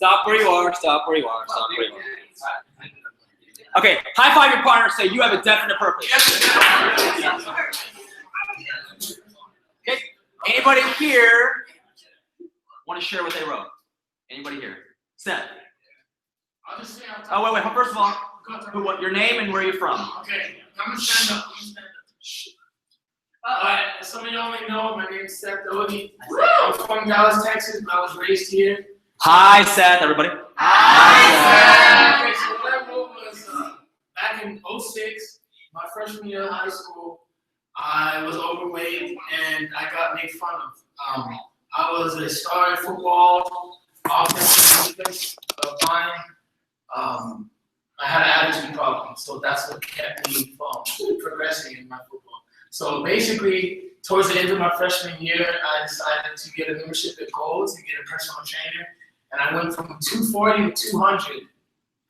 Stop where you are. Stop where you are. Stop where you are. Okay, high five your partner. Say you have a definite purpose. Okay. Anybody here want to share what they wrote? Anybody here? Seth. I'll just say Oh wait. First of all, what your name and where you're from? Okay, I'm gonna stand up. Alright, some of y'all may know my name is Seth Doty. I'm from Dallas, Texas, but I was raised here. Hi, Seth, everybody. Hi, Seth. Okay, so what I wrote was back in 06, my freshman year of high school, I was overweight and I got made fun of. I was a star in football, offensive defense of mine. I had an attitude problem, so that's what kept me from progressing in my football. So basically, towards the end of my freshman year, I decided to get a membership at Gold's and get a personal trainer. And I went from 240 to 200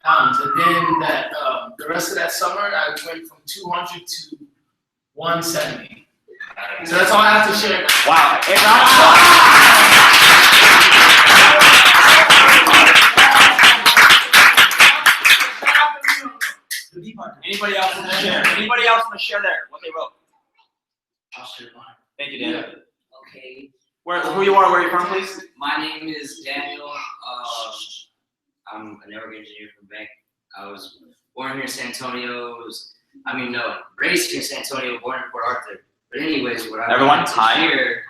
pounds. And then the rest of that summer, I went from 200 to 170. So that's all I have to share. Wow. Anybody else want to share? Anybody else want to share there? What they wrote? I'll share mine. Thank you, Dan. Okay. Who you are, where you're from, please? My name is Daniel. I'm a network engineer from Bank. I was born here in San Antonio. Raised here in San Antonio, born in Port Arthur. But anyways, what I wanted to share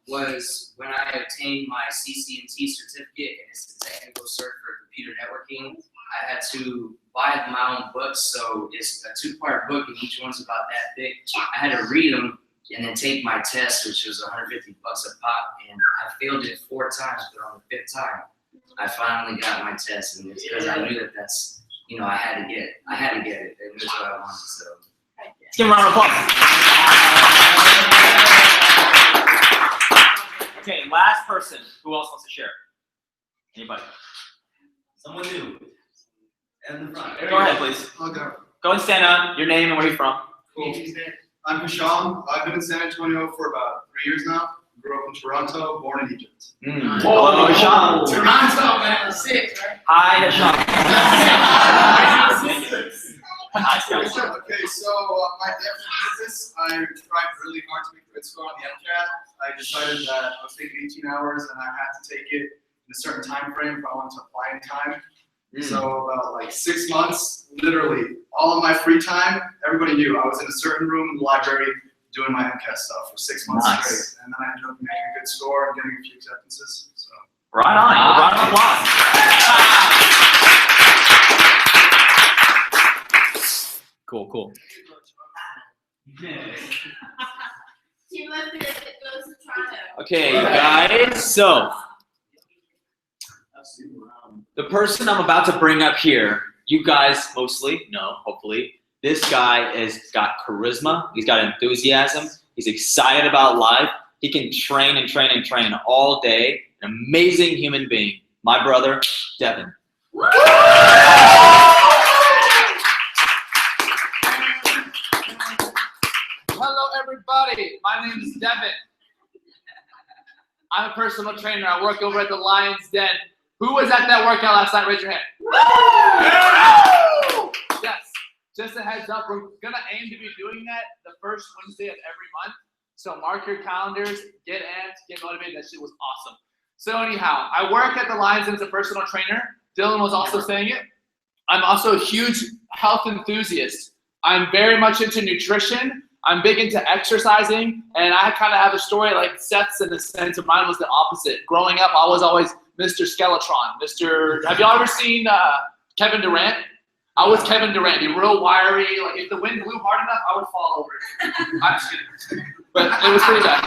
was when I obtained my CCNT certificate, and it's a technical cert for computer networking. I had to buy my own books, so it's a 2-part book, and each one's about that big. I had to read them and then take my test, which was $150 a pop, and I failed it 4 times, but on the 5th time, I finally got my test, and it's because I knew that that's, I had to get it, and that's what I wanted, so. Let's give him a round of applause. Okay, last person. Who else wants to share? Anybody? Someone new. In the front. Go ahead, please. I'll go. Go and stand up. Your name and where you're from. Cool. I'm Hisham. I've been in San Antonio for about 3 years now. Grew up in Toronto, born in Egypt. Hello, Hisham. Toronto, man. 6, right? Hi, Hisham. Okay, so my definite purpose, I tried really hard to make a good score on the MCAT. I decided that I was taking 18 hours and I had to take it in a certain time frame if I wanted to apply in time. So about like 6 months, literally all of my free time, everybody knew I was in a certain room in the library doing my MCAT stuff for 6 months straight. And then I ended up making a good score and getting a few acceptances. So. Right on. Round of applause. Cool. Team left it goes to Toronto. Okay, guys, so the person I'm about to bring up here, you guys mostly know, hopefully, this guy has got charisma, he's got enthusiasm, he's excited about life, he can train and train and train all day, an amazing human being, my brother, Devin. Hello everybody, my name is Devin. I'm a personal trainer, I work over at the Lion's Den. Who was at that workout last night? Raise your hand. Yes, just a heads up, we're gonna aim to be doing that the first Wednesday of every month. So mark your calendars, get amped, get motivated, that shit was awesome. So anyhow, I work at the Lion's Den as a personal trainer. Dylan was also saying it. I'm also a huge health enthusiast. I'm very much into nutrition. I'm big into exercising, and I kind of have a story like Seth's in the sense of mine was the opposite. Growing up, I was always Mr. Skeletron. Have y'all ever seen Kevin Durant? I was Kevin Durant, real wiry. Like if the wind blew hard enough, I would fall over. I'm just kidding. But it was pretty bad.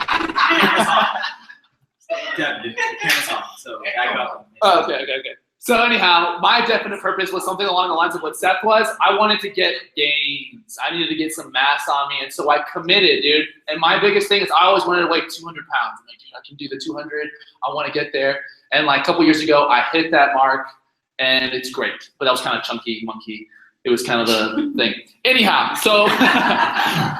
Devin, camera's on, so I go. Oh, okay. So anyhow, my definite purpose was something along the lines of what Seth was. I wanted to get gains. I needed to get some mass on me, and so I committed, dude. And my biggest thing is I always wanted to weigh 200 pounds. I'm like, dude, I can do the 200. I want to get there. And like a couple years ago, I hit that mark, and it's great. But that was kind of chunky, monkey. It was kind of the thing. Anyhow, so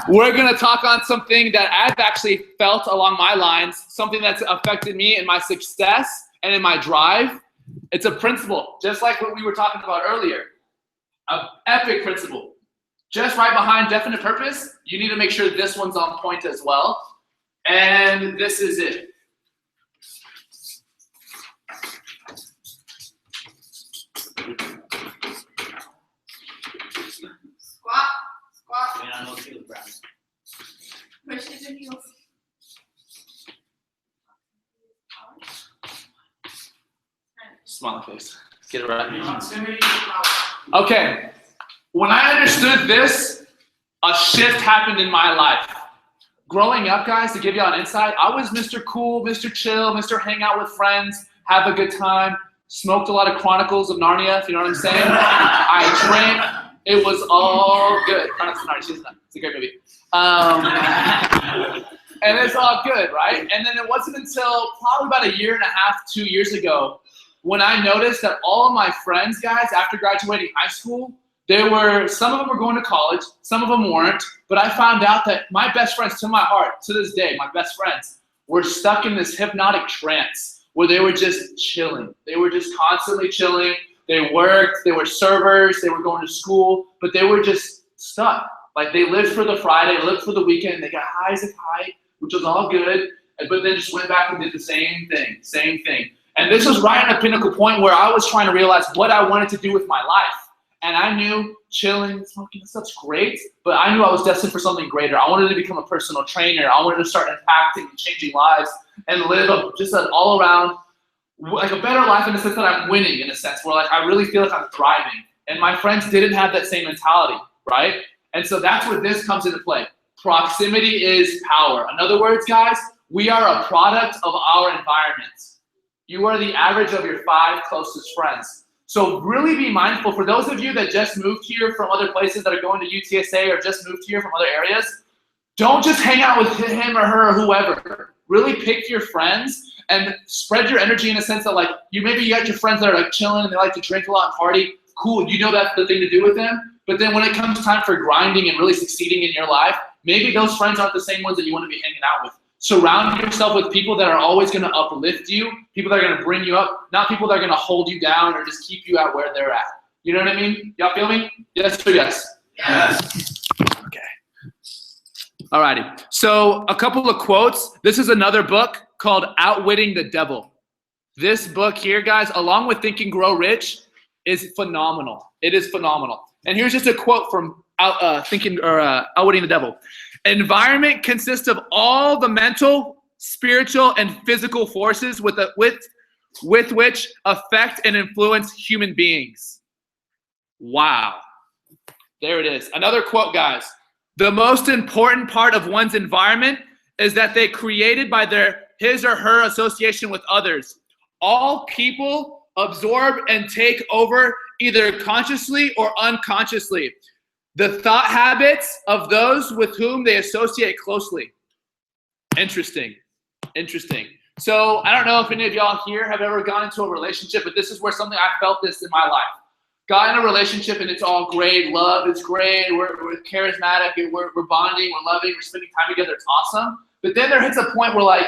we're going to talk on something that I've actually felt along my lines, something that's affected me and my success. And in my drive, it's a principle, just like what we were talking about earlier. An epic principle. Just right behind definite purpose, you need to make sure this one's on point as well. And this is it. Squat, squat, I mean, I know it's good, Brad. push to the heels. Smile face. Let's get it right. Proximity is power. Okay. When I understood this, a shift happened in my life. Growing up, guys, to give you an insight, I was Mr. Cool, Mr. Chill, Mr. Hang out with friends, have a good time, smoked a lot of Chronicles of Narnia, if you know what I'm saying. I drank. It was all good. Chronicles of Narnia, it's a great movie. And it's all good, right? And then it wasn't until probably about a year and a half, 2 years ago, when I noticed that all of my friends, guys, after graduating high school, some of them were going to college, some of them weren't, but I found out that my best friends, to my heart, to this day, my best friends, were stuck in this hypnotic trance where they were just chilling. They were just constantly chilling. They worked, they were servers, they were going to school, but they were just stuck. Like they lived for the Friday, lived for the weekend, they got high as a kite, which was all good, but then just went back and did the same thing. And this was right at a pinnacle point where I was trying to realize what I wanted to do with my life. And I knew chilling, smoking, stuff's great, but I knew I was destined for something greater. I wanted to become a personal trainer. I wanted to start impacting and changing lives and live just an all-around, like a better life in the sense that I'm winning, in a sense, where like I really feel like I'm thriving. And my friends didn't have that same mentality, right? And so that's where this comes into play. Proximity is power. In other words, guys, we are a product of our environment. You are the average of your 5 closest friends. So really be mindful. For those of you that just moved here from other places that are going to UTSA or just moved here from other areas, don't just hang out with him or her or whoever. Really pick your friends and spread your energy in a sense that like you got your friends that are like chilling and they like to drink a lot and party. Cool, you know that's the thing to do with them. But then when it comes time for grinding and really succeeding in your life, maybe those friends aren't the same ones that you want to be hanging out with. Surround yourself with people that are always going to uplift you, people that are going to bring you up, not people that are going to hold you down or just keep you at where they're at. You know what I mean? Y'all feel me? Yes or yes? Yes. Okay. Alrighty. So a couple of quotes. This is another book called Outwitting the Devil. This book here, guys, along with Think and Grow Rich, is phenomenal. It is phenomenal. And here's just a quote from Outwitting the Devil. Environment consists of all the mental, spiritual, and physical forces with which affect and influence human beings. Wow. There it is. Another quote, guys. The most important part of one's environment is that they created by his or her association with others. All people absorb and take over either consciously or unconsciously the thought habits of those with whom they associate closely. Interesting. So I don't know if any of y'all here have ever gone into a relationship, but this is where something I felt this in my life. Got in a relationship and it's all great. Love is great. We're charismatic. We're bonding. We're loving. We're spending time together. It's awesome. But then there hits a point where like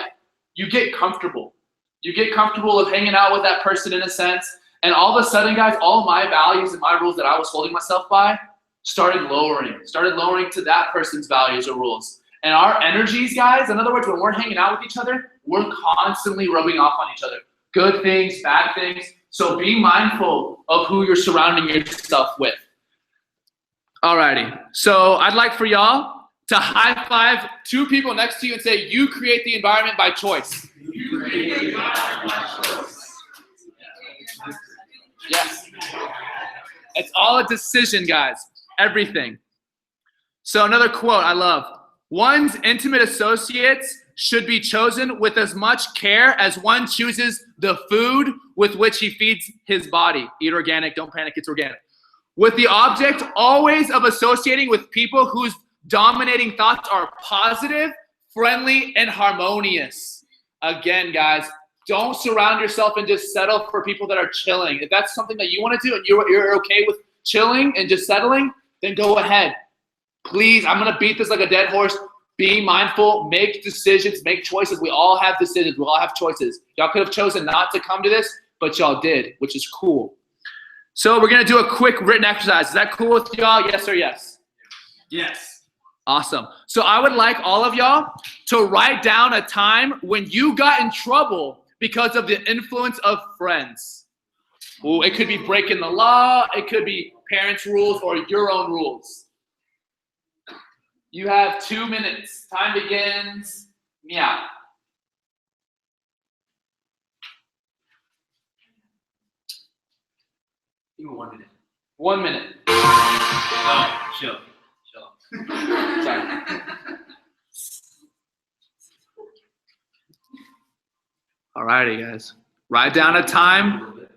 you get comfortable. You get comfortable of hanging out with that person in a sense. And all of a sudden, guys, all my values and my rules that I was holding myself by started lowering to that person's values or rules. And our energies, guys, in other words, when we're hanging out with each other, we're constantly rubbing off on each other. Good things, bad things. So be mindful of who you're surrounding yourself with. Alrighty, so I'd like for y'all to high five 2 people next to you and say, you create the environment by choice. You create the environment by choice. Yes. It's all a decision, guys. Everything. So another quote I love. One's intimate associates should be chosen with as much care as one chooses the food with which he feeds his body. Eat organic, don't panic, it's organic. With the object always of associating with people whose dominating thoughts are positive, friendly, and harmonious. Again, guys, don't surround yourself and just settle for people that are chilling. If that's something that you want to do and you're okay with chilling and just settling, then go ahead. Please, I'm going to beat this like a dead horse. Be mindful, make decisions, make choices. We all have decisions. We all have choices. Y'all could have chosen not to come to this, but y'all did, which is cool. So we're going to do a quick written exercise. Is that cool with y'all? Yes or yes? Yes. Awesome. So I would like all of y'all to write down a time when you got in trouble because of the influence of friends. Ooh, it could be breaking the law. It could be parents' rules or your own rules. You have 2 minutes. Time begins. Meow. Even 1 minute. 1 minute. No, chill. Sorry. Alrighty, guys. Write down a time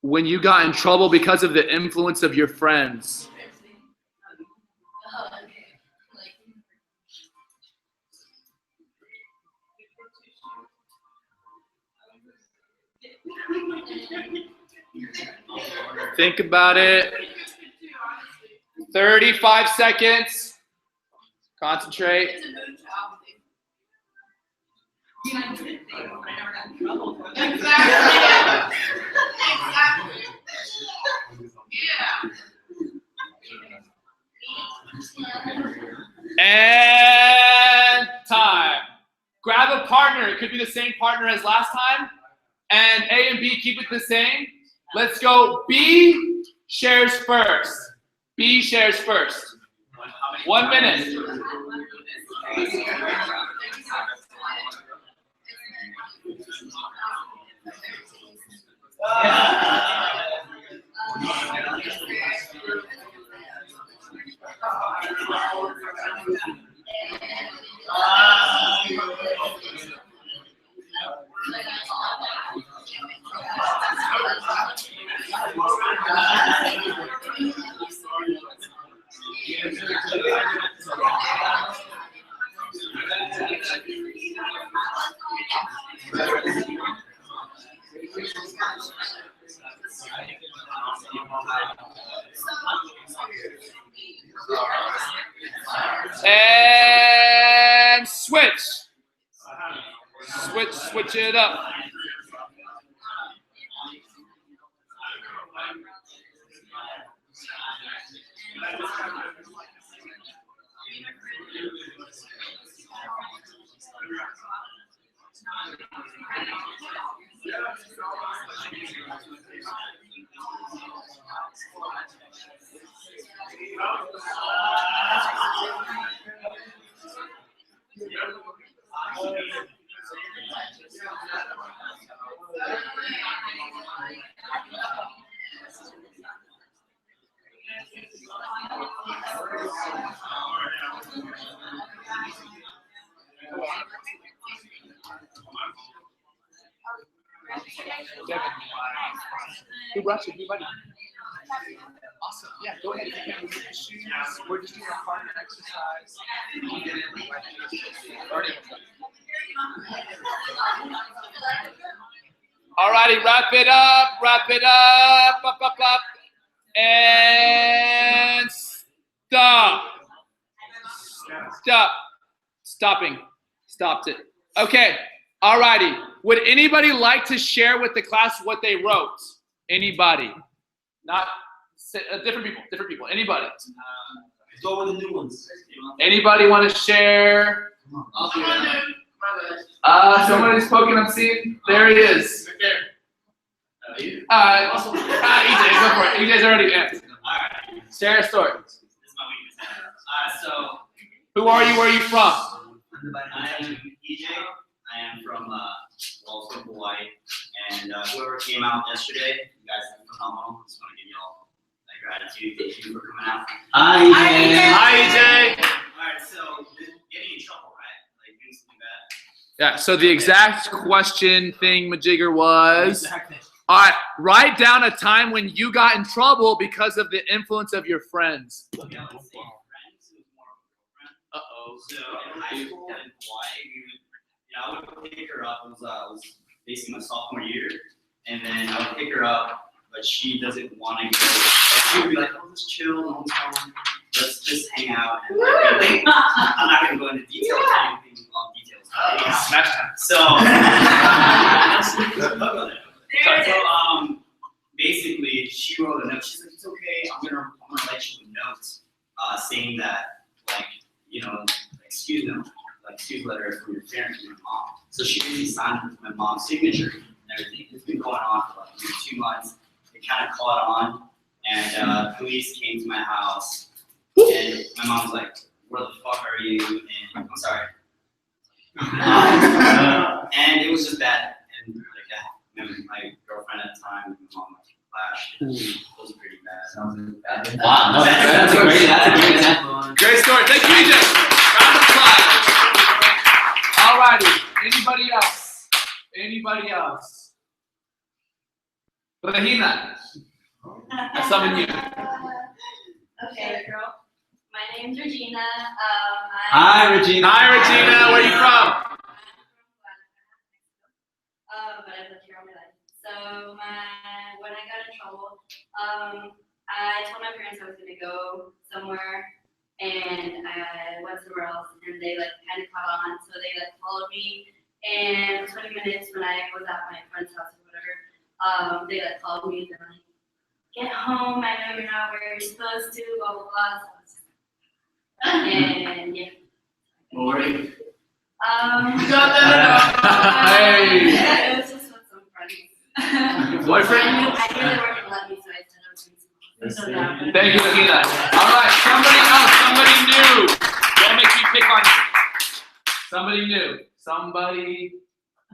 when you got in trouble because of the influence of your friends. Think about it. 35 seconds. Concentrate. It's a mood job. Exactly. Yeah. And time. Grab a partner. It could be the same partner as last time. And A and B, keep it the same. Let's go. B shares first. B shares first. 1 minute. And switch. Switch it up. Good rush, everybody. Awesome. Yeah, go ahead. You can remove the shoes. We're just doing a partner exercise. Alrighty, wrap it up. Up. And stop. Stopping. Stopped it. Okay. Alrighty. Would anybody like to share with the class what they wrote? Anybody? Not different people. Anybody? Go with the new ones. Anybody want to share? Somebody's poking on scene. There he is. EJ, go for it. EJ's already in. Share a story. So, Who are you? Where are you from? I am EJ. I am from from Hawaii, and whoever came out yesterday, you guys are phenomenal. Just want to give y'all my gratitude. Thank you for coming out. Hi, EJ. All right, so getting in trouble, right? Like doing something bad. Yeah. So the exact question thing, Majigger, was. All right. Write down a time when you got in trouble because of the influence of your friends. Okay, let's say friends. It was more of a girlfriend. Uh-oh. So in high school in Hawaii, I would pick her up. It was basically my sophomore year, and then I would pick her up, but she doesn't want to go. Like, she would be like, "Oh, let's chill, no one's home." let's just hang out. And I'm not gonna go into details. Anything on details. Smash time. So, basically, she wrote a note. She's like, "It's okay. I'm gonna write you a note, saying that, like, you know, excuse letter from your parents and your mom." So she basically signed it with my mom's signature and everything. It's been going on for like maybe 2 months. It kind of caught on, and police came to my house, and my mom was like, "Where the fuck are you?" And I'm sorry. And it was just bad. And like, I remember my girlfriend at the time, my mom like flashed. It was pretty bad. Wow, no, that's a great example. Great story. Thank you, EJ. Round of applause. Alrighty. Anybody else? Anybody else? Regina. I summon you. Okay, girl. My name's Regina. Hi, Regina. Hi, Regina. Where are you from? But I've lived here all my life. So when I got in trouble, I told my parents I was gonna go somewhere, and I went somewhere else, and they like kind of caught on, so they like followed me. And 20 minutes when I was at my friend's house or whatever, they like called me and they're like, "Get home! I know you're not where you're supposed to." Blah blah blah. So and yeah. What were you? Hey. Yeah, it was just with some friends. Boyfriend? I knew they weren't gonna let me, so I said I was gonna. Thank you, Regina. All right, somebody else, somebody new. Don't make me pick on you. Somebody new. Somebody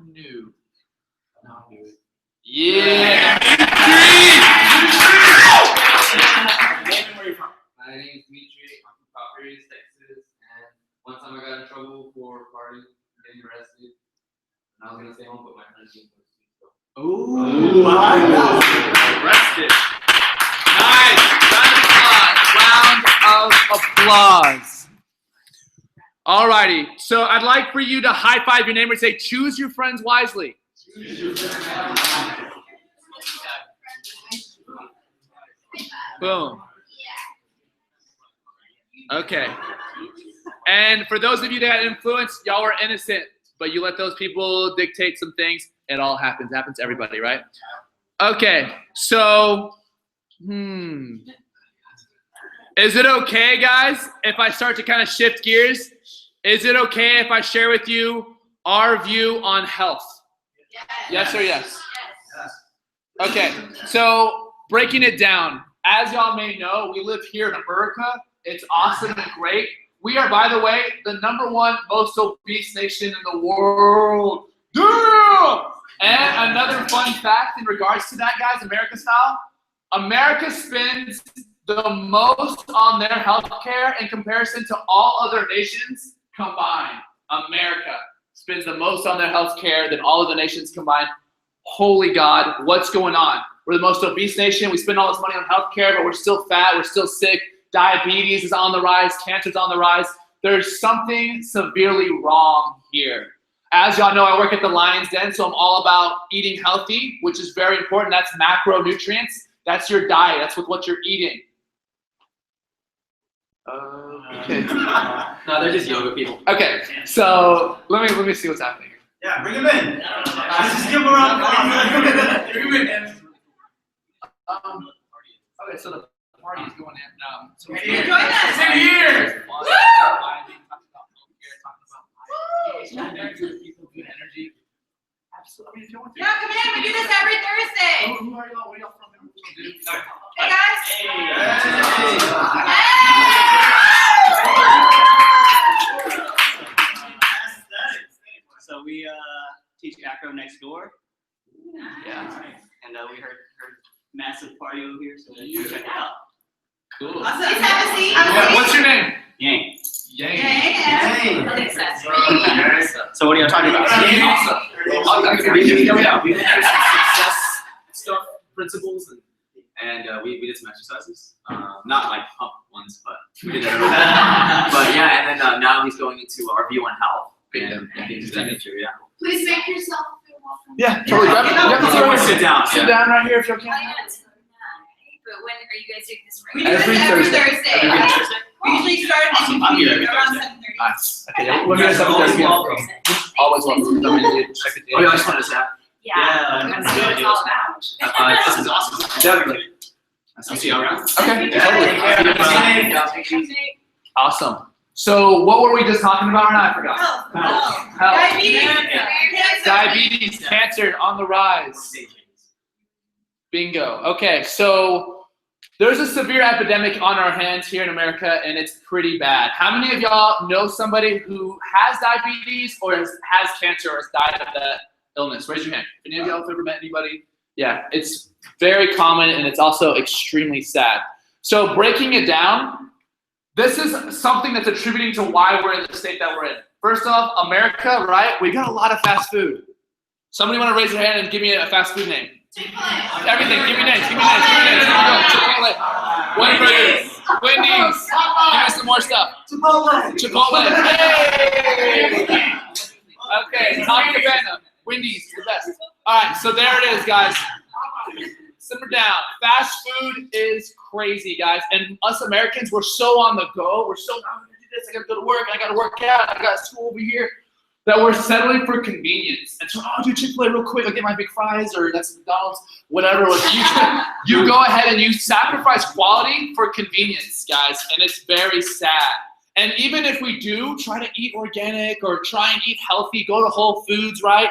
new. Yeah. Where are you from? My name is Dimitri. I'm from Paris, Texas. And one time I got in trouble for partying, getting arrested. And I was gonna stay home, but my friends didn't go to sleep. Ooh. Arrested. Nice. Round of applause. Alrighty. So I'd like for you to high five your neighbor and say, "Choose your friends wisely." Boom. Okay. And for those of you that had influence, y'all were innocent, but you let those people dictate some things. It all happens. It happens to everybody, right? Okay. So, is it okay, guys, if I start to kind of shift gears? Is it okay if I share with you our view on health? Yes or yes? Okay. So, breaking it down. As y'all may know, we live here in America. It's awesome and great. We are, by the way, the #1 most obese nation in the world. Yeah! And another fun fact in regards to that, guys, America style, America spends the most on their health care in comparison to all other nations combined. America spends the most on their health care than all other nations combined. Holy God, what's going on? We're the most obese nation. We spend all this money on health care, but we're still fat. We're still sick. Diabetes is on the rise. Cancer is on the rise. There's something severely wrong here. As y'all know, I work at the Lion's Den, so I'm all about eating healthy, which is very important. That's macronutrients. That's your diet. That's what you're eating. Okay. No, they're just yoga people. Okay, so let me see what's happening here. Yeah, bring him in. Just give him a round of applause. Bring him in. Okay, so the party is going in. So Join us. Same here. Good energy. Absolutely. I mean, if you want to. Yeah, come in. We do this every Thursday. Who are y'all? Where y'all from? Hey guys. So we teach acro next door. Yeah. And we heard massive party over here, so let's check it out. Cool. Please have a seat. Yeah, what's your name? Yang. Yang. So what are y'all talking about? We did success stuff, principles, and we did some exercises. Not like pump ones, but we did that. But yeah, and then now he's going into our view on health and things of that nature. Yeah. Please make yourself feel welcome. Yeah, totally. Grab it. Sit down. Sit down right here if you can. But when are you guys doing this We do this Every every Thursday. Thursday. Every Thursday. We usually start at Awesome. I'm here. around 7:30. Nice. Okay, yeah, we'll get something there. Welcome. Always welcome. Come in, dude. Check it Oh, you out. guys want to chat? Yeah, That's that's what it's all about. This is awesome. Definitely. I'll see you around. Okay, Yeah. totally. Awesome. So what were we just talking about? I forgot. Health. Diabetes. Diabetes, cancer on the rise. Bingo. Okay, so there's a severe epidemic on our hands here in America, and it's pretty bad. How many of y'all know somebody who has diabetes or has cancer or has died of that illness? Raise your hand. Any of y'all have ever met anybody? Yeah, it's very common, and it's also extremely sad. So breaking it down, this is something that's attributing to why we're in the state that we're in. First off, America, right? We got a lot of fast food. Somebody want to raise their hand and give me a fast food name? Everything. Give me names. Give me names. Give me names. Here we go. Chipotle. Wendy's. Wendy's. Give me some more stuff. Chipotle. Hey. Okay. Taco Cabana. Wendy's. The best. All right. So there it is, guys. Simmer down. Fast food is crazy, guys. And us Americans, we're so on the go. We're so, I'm going to do this. I got to go to work. I got to work out. I got school over here. That we're settling for convenience. And so, I'll do Chick-fil-A real quick. I'll get my big fries, or that's McDonald's, whatever. You go ahead and you sacrifice quality for convenience, guys. And it's very sad. And even if we do try to eat organic or try and eat healthy, go to Whole Foods, right?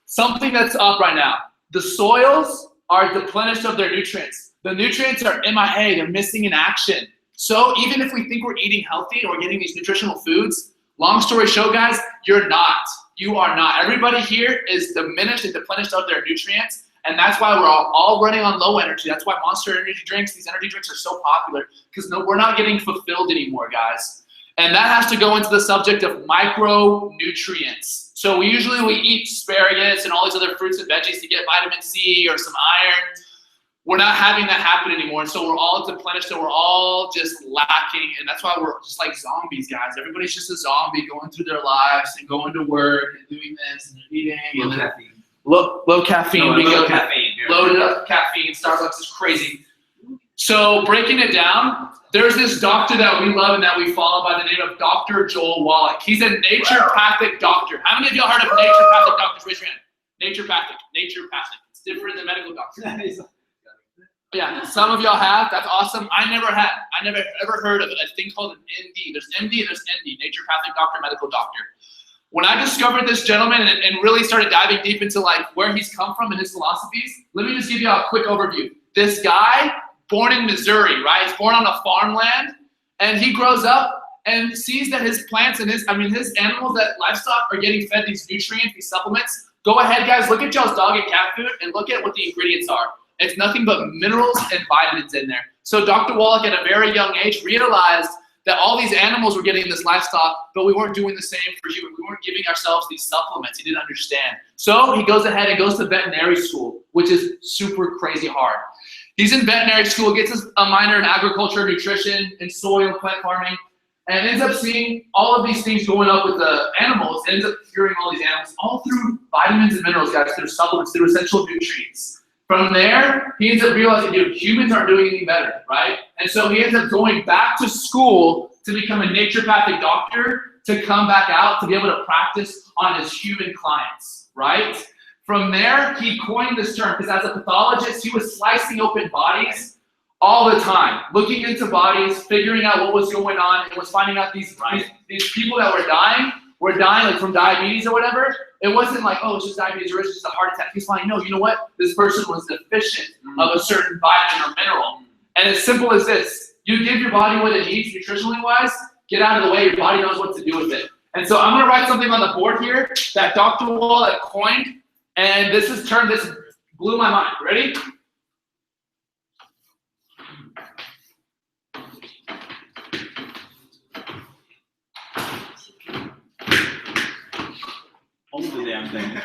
Something that's up right now. The soils are deplenished of their nutrients. The nutrients are MIA. They're missing in action. So even if we think we're eating healthy or we're getting these nutritional foods, long story short, guys, you're not. You are not. Everybody here is diminished and deplenished of their nutrients, and that's why we're all running on low energy. That's why Monster energy drinks, these energy drinks are so popular, because we're not getting fulfilled anymore, guys. And that has to go into the subject of micronutrients. So we eat asparagus and all these other fruits and veggies to get vitamin C or some iron. We're not having that happen anymore, and so we're all deplenished and we're all just lacking, and that's why we're just like zombies, guys. Everybody's just a zombie going through their lives and going to work and doing this and eating. Low and caffeine. Low caffeine. No, low caffeine. Loaded up caffeine. Starbucks is crazy. So breaking it down, there's this doctor that we love and that we follow by the name of Dr. Joel Wallach. He's a naturopathic doctor. How many of y'all heard of naturopathic doctors? Raise your hand. Naturopathic. It's different than medical doctors. Yeah, some of y'all have. That's awesome. I never ever heard of a thing called an ND. There's MD and there's ND, naturopathic doctor, medical doctor. When I discovered this gentleman and really started diving deep into like where he's come from and his philosophies, let me just give you a quick overview. This guy, born in Missouri, right? He's born on a farmland, and he grows up and sees that his plants and his animals, that livestock are getting fed these nutrients, these supplements. Go ahead, guys, look at y'all's dog and cat food and look at what the ingredients are. It's nothing but minerals and vitamins in there. So Dr. Wallach at a very young age realized that all these animals were getting this livestock, but we weren't doing the same for human. We weren't giving ourselves these supplements. He didn't understand. So he goes ahead and goes to veterinary school, which is super crazy hard. He's in veterinary school, gets a minor in agriculture, nutrition, and soil, plant farming, and ends up seeing all of these things going up with the animals, ends up curing all these animals, all through vitamins and minerals, guys, through supplements, through essential nutrients. From there, he ends up realizing, dude, humans aren't doing anything better, right? And so he ends up going back to school to become a naturopathic doctor, to come back out to be able to practice on his human clients, right? From there, he coined this term, because as a pathologist, he was slicing open bodies all the time, looking into bodies, figuring out what was going on, and was finding out these people that were dying like from diabetes or whatever. It wasn't like, oh, it's just diabetes or it's just a heart attack. He's like, no, you know what? This person was deficient of a certain vitamin or mineral. And as simple as this, you give your body what it needs nutritionally wise, get out of the way, your body knows what to do with it. And so I'm gonna write something on the board here that Dr. Wallach coined, and this blew my mind. Ready? Hold the damn thing.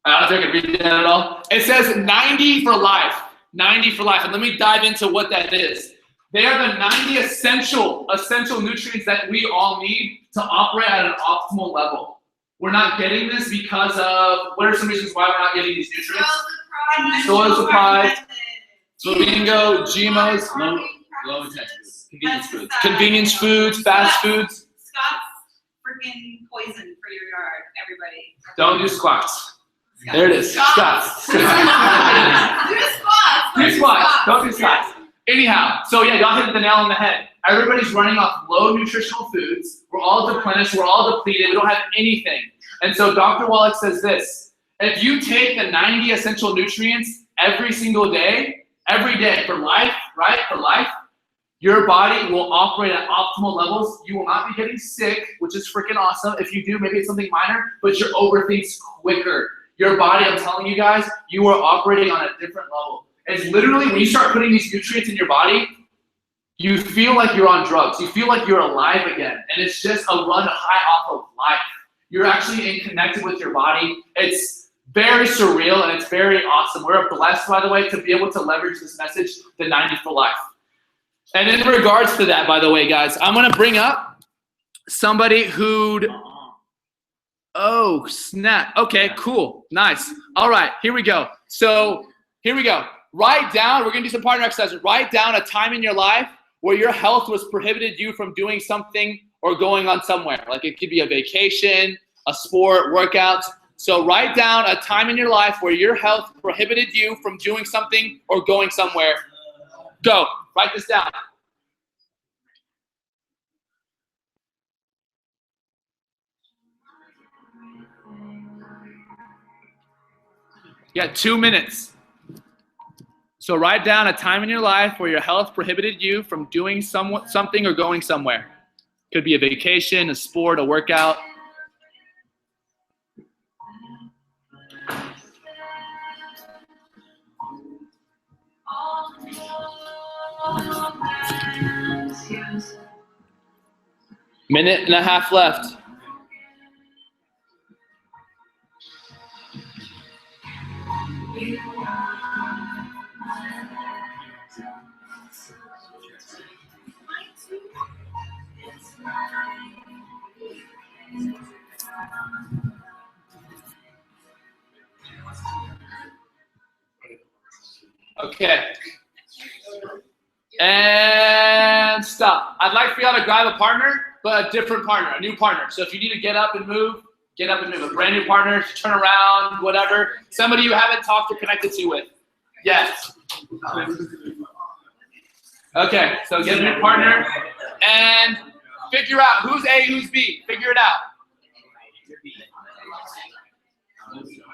I don't think I can read that at all. It says 90 for life. 90 for life. And let me dive into what that is. They are the 90 essential nutrients that we all need to operate at an optimal level. We're not getting this because of, what are some reasons why we're not getting these nutrients? Soil supply. Flamingo, GMOs, low intensity. Convenience foods. Convenience foods, fast foods. Scott's freaking poison for your yard, everybody. Don't do squats. There it is. Squats. Do squats. Do squats. Don't do squats. Anyhow, so yeah, y'all hit the nail on the head. Everybody's running off low nutritional foods. We're all depleted. We're all depleted. We don't have anything. And so Dr. Wallach says this: if you take the 90 essential nutrients every single day, every day for life, right? For life, your body will operate at optimal levels. You will not be getting sick, which is freaking awesome. If you do, maybe it's something minor, but your overthinks quicker. Your body, I'm telling you guys, you are operating on a different level. It's literally when you start putting these nutrients in your body, you feel like you're on drugs. You feel like you're alive again. And it's just a run high off of life. You're actually connected with your body. It's very surreal and it's very awesome. We're blessed, by the way, to be able to leverage this message, the 90 for life. And in regards to that, by the way, guys, I'm going to bring up somebody who'd, oh, snap. Okay, cool. Nice. All right, here we go. So here we go. Write down, we're going to do some partner exercises. Write down a time in your life where your health was prohibited you from doing something or going on somewhere. Like it could be a vacation, a sport, workout. So write down a time in your life where your health prohibited you from doing something or going somewhere. Go. Write this down. You got 2 minutes. So write down a time in your life where your health prohibited you from doing something or going somewhere. Could be a vacation, a sport, a workout. Minute and a half left. Okay. And stop. I'd like for y'all to grab a partner, but a different partner, a new partner. So if you need to get up and move, get up and move. A brand new partner, turn around, whatever. Somebody you haven't talked or connected to with. Yes. Okay, so get a new partner and figure out who's A, who's B. Figure it out.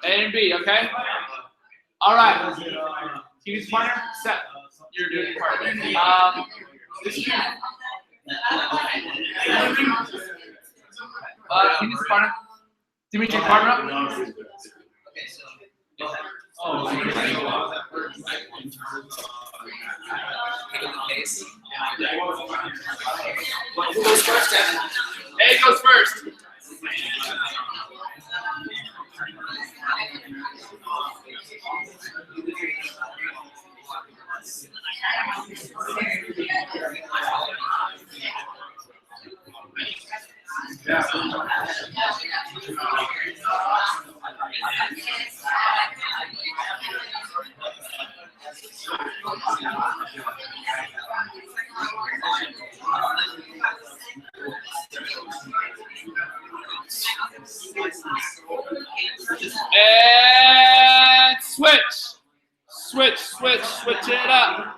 A and B, okay? All right. Team's partner, set. You're doing partner. Team's partner. Dimitri, partner up. Okay, so go ahead. Who goes first, Evan? A goes first. And switch it up.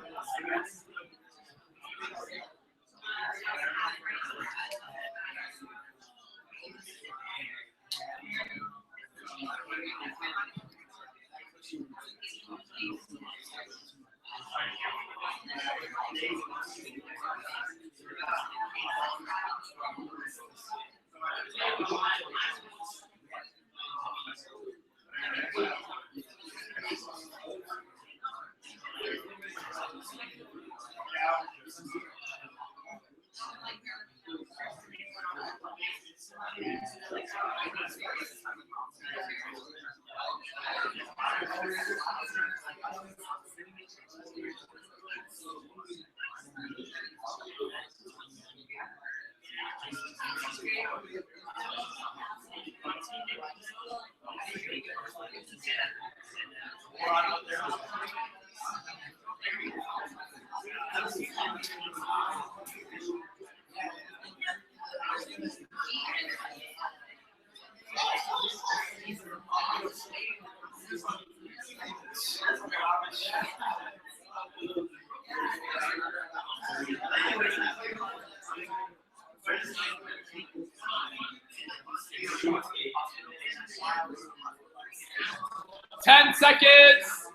Ten seconds.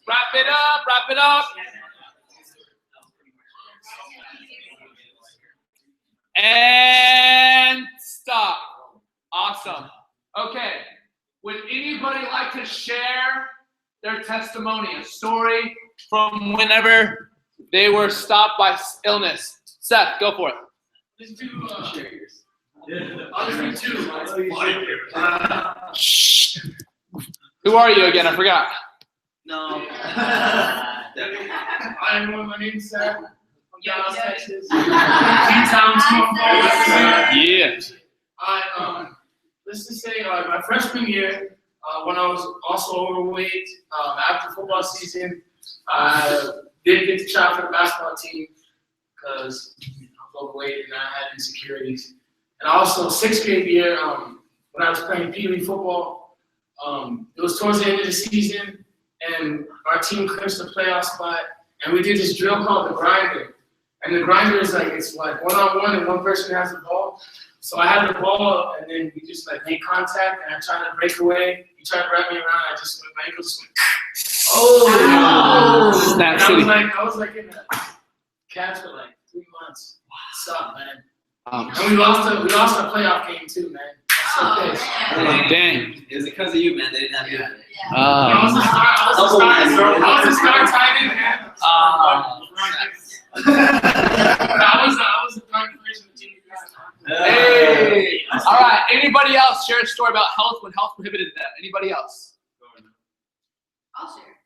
Wrap it up, wrap it up. And stop. Awesome. Okay. Would anybody like to share their testimony, a story from whenever they were stopped by illness? Seth, go for it. Let's do, I'll just do two. Shh. Who are you again? I forgot. No. Hi everyone, my name's Seth. I'm Dallas, Texas. T-Town, small boy. Yeah. Let's just say my freshman year, when I was also overweight, after football season, I didn't get to try for the basketball team because I was overweight and I had insecurities. And also, sixth grade year, when I was playing Pee Wee football, it was towards the end of the season, and our team clinched the playoff spot, and we did this drill called the grinder. And the grinder is like, it's like one-on-one, and one person has the ball. So I had the ball, and then we just like made contact, and I tried to break away. He tried to wrap me around, I just my ankle just went. Oh! Snap And City. I was like in the cats for like 3 months. What's up, man? And we lost a playoff game too, man. I'm so pissed. Dang. It was because of you, man. They didn't have you. I was a star tight end, man. I was a dark person of the team. Hey. All right. Anybody else share a story about health when health prohibited them? Anybody else? I'll share.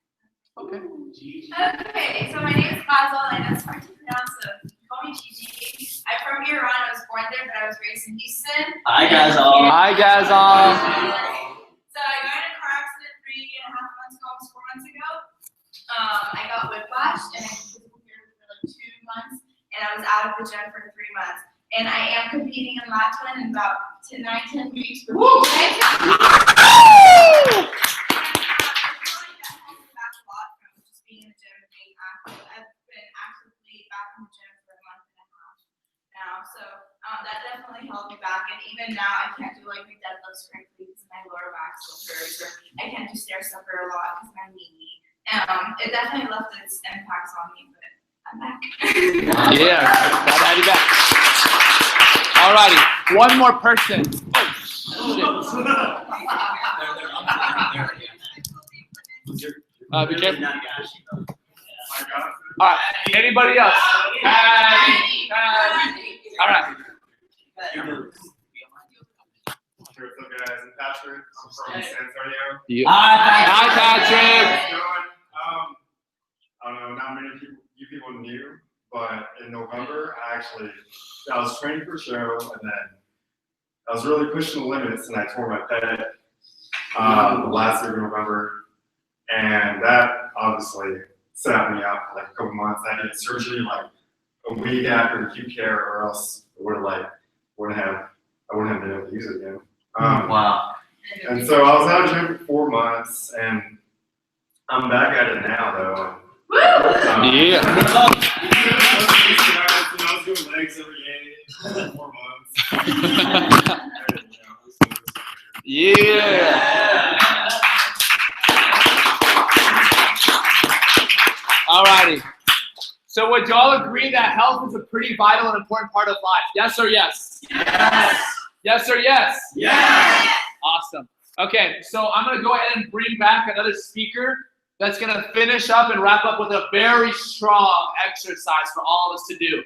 Okay. Okay, so my name is Basil, and it's hard to pronounce, so call me Gigi. I'm from Iran. I was born there, but I was raised in Houston. Hi, guys all. Hi, guys all. So I got in a car accident 3.5 months ago, almost 4 months ago. I got whiplash, and I was here for like 2 months, and I was out of the gym for 3 months. And I am competing in Latin in about 10 weeks. Woo! Being in the gym and being active. I've been actively back in the gym for a month and a half now, so that definitely held me back. And even now, I can't do like my deadlifts correctly because my lower back still hurts, or I can't do stair stepper a lot because my knee. It definitely left its impacts on me, but I'm back. Yeah, glad to have you back. Alrighty, one more person. Be careful. All right, anybody else? Patty. All right. What's up, guys? I'm Patrick. I'm from San Antonio. Yeah. Hi, Patrick. I don't know, not many people knew, but in November, I was training for a show, and then I was really pushing the limits, and I tore my pec the last week of November, and that obviously set me up for like a couple months. I did surgery like a week after acute care, or else I wouldn't have been able to use it again. Wow. And so I was out of gym for 4 months, and I'm back at it now, though. Yeah. I was doing legs every day for 4 months. Yeah. Alrighty. So would y'all agree that health is a pretty vital and important part of life? Yes or yes? Yes. Yes or yes? Yes. Awesome. Okay, so I'm going to go ahead and bring back another speaker that's going to finish up and wrap up with a very strong exercise for all of us to do.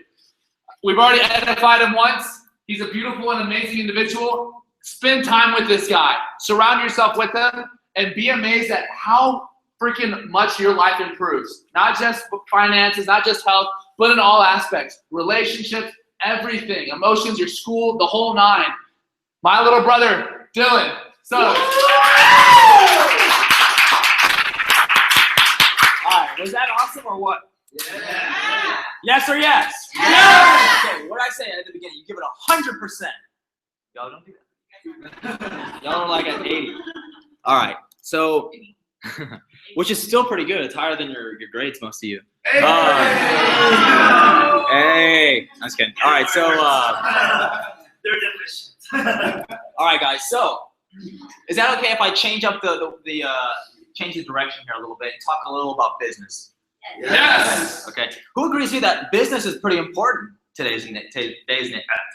We've already identified him once. He's a beautiful and amazing individual. Spend time with this guy. Surround yourself with him and be amazed at how freaking much your life improves. Not just finances, not just health, but in all aspects. Relationships, everything. Emotions, your school, the whole nine. My little brother, Dylan. So, Was that awesome or what? Yeah. Yes or yes? Yes! Okay, what did I say at the beginning? You give it 100%. Y'all don't do that. Y'all are like at 80. All right, so, which is still pretty good. It's higher than your grades, most of you. Hey! Hey, I'm just kidding. All right, so, They're different. all right, guys. So, is that okay if I change up change the direction here a little bit and talk a little about business? Yes! Okay. Who agrees with me that business is pretty important today's day and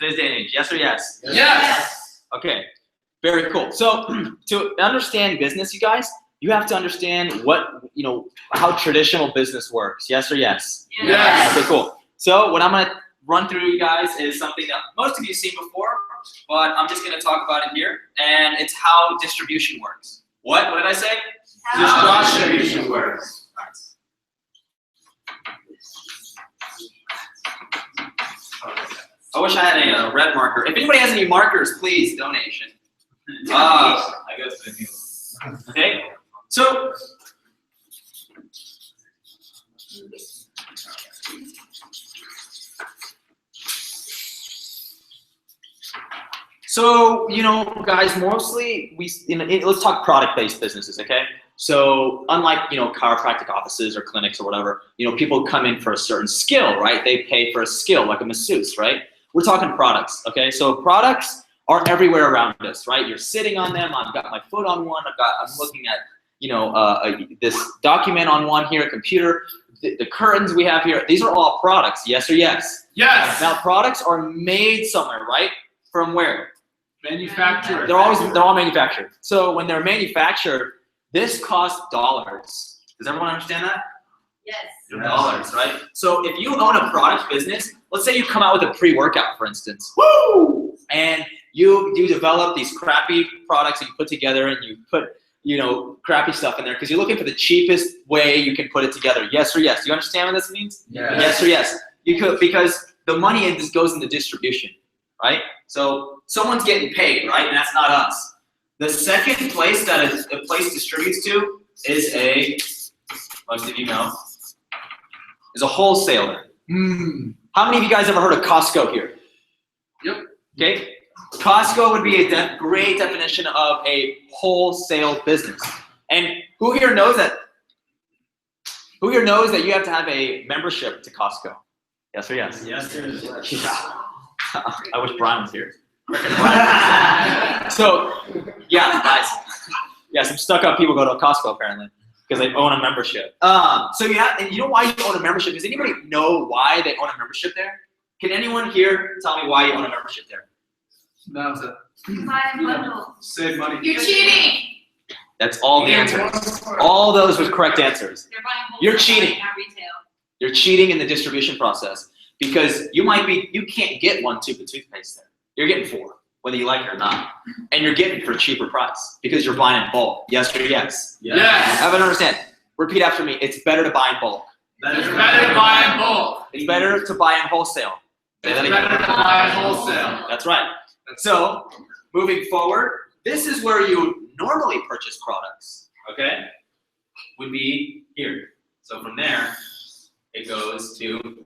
age? Yes or yes? Yes! Okay. Very cool. So to understand business, you guys, you have to understand how traditional business works. Yes or yes? Yes! Okay, cool. So what I'm gonna run through you guys is something that most of you have seen before, but I'm just gonna talk about it here, and it's how distribution works. What did I say? How distribution works. I wish I had a red marker. If anybody has any markers, please donation. I guess I knew. Okay. So guys, mostly let's talk product-based businesses, okay? So unlike, chiropractic offices or clinics or whatever, people come in for a certain skill, right? They pay for a skill, like a masseuse, right? We're talking products, okay? So products are everywhere around us, right? You're sitting on them. I've got my foot on one. I'm looking at, this document on one here, a computer. The curtains we have here, these are all products, yes or yes? Yes! Now, products are made somewhere, right? From where? Manufacturer. They're all manufactured. So when they're manufactured, this costs dollars. Does everyone understand that? Yes. Dollars, right? So if you own a product business, let's say you come out with a pre-workout, for instance. Woo! And you develop these crappy products that you put together, and you put crappy stuff in there because you're looking for the cheapest way you can put it together. Yes or yes? Do you understand what this means? Yes. Yes or yes? Because the money goes into distribution, right? So someone's getting paid, right? And that's not us. The second place that a place distributes to is most of you know, is a wholesaler. How many of you guys ever heard of Costco here? Yep. Okay. Costco would be a great definition of a wholesale business. And who here knows that you have to have a membership to Costco? Yes or yes? Yes, I wish Brian was here. So, yeah, guys. Yeah, some stuck-up people go to Costco apparently because they own a membership. So yeah, and you know why you own a membership? Does anybody know why they own a membership there? Can anyone here tell me why you own a membership there? No, Buy a bundle. save money. You're cheating. That's all the answers. All those were correct answers. They're buying wholesale, You're cheating. not retail. You're cheating in the distribution process because you can't get one tube of toothpaste there. You're getting 4, whether you like it or not. And you're getting it for a cheaper price because you're buying in bulk. Yes or yes? Yes. Have it understand. Repeat after me. It's better to buy in bulk. It's better to buy in bulk. It's better to buy in wholesale. Say It's that better again. to buy in wholesale. That's right. So, moving forward, this is where you normally purchase products, okay? Would be here. So from there, it goes to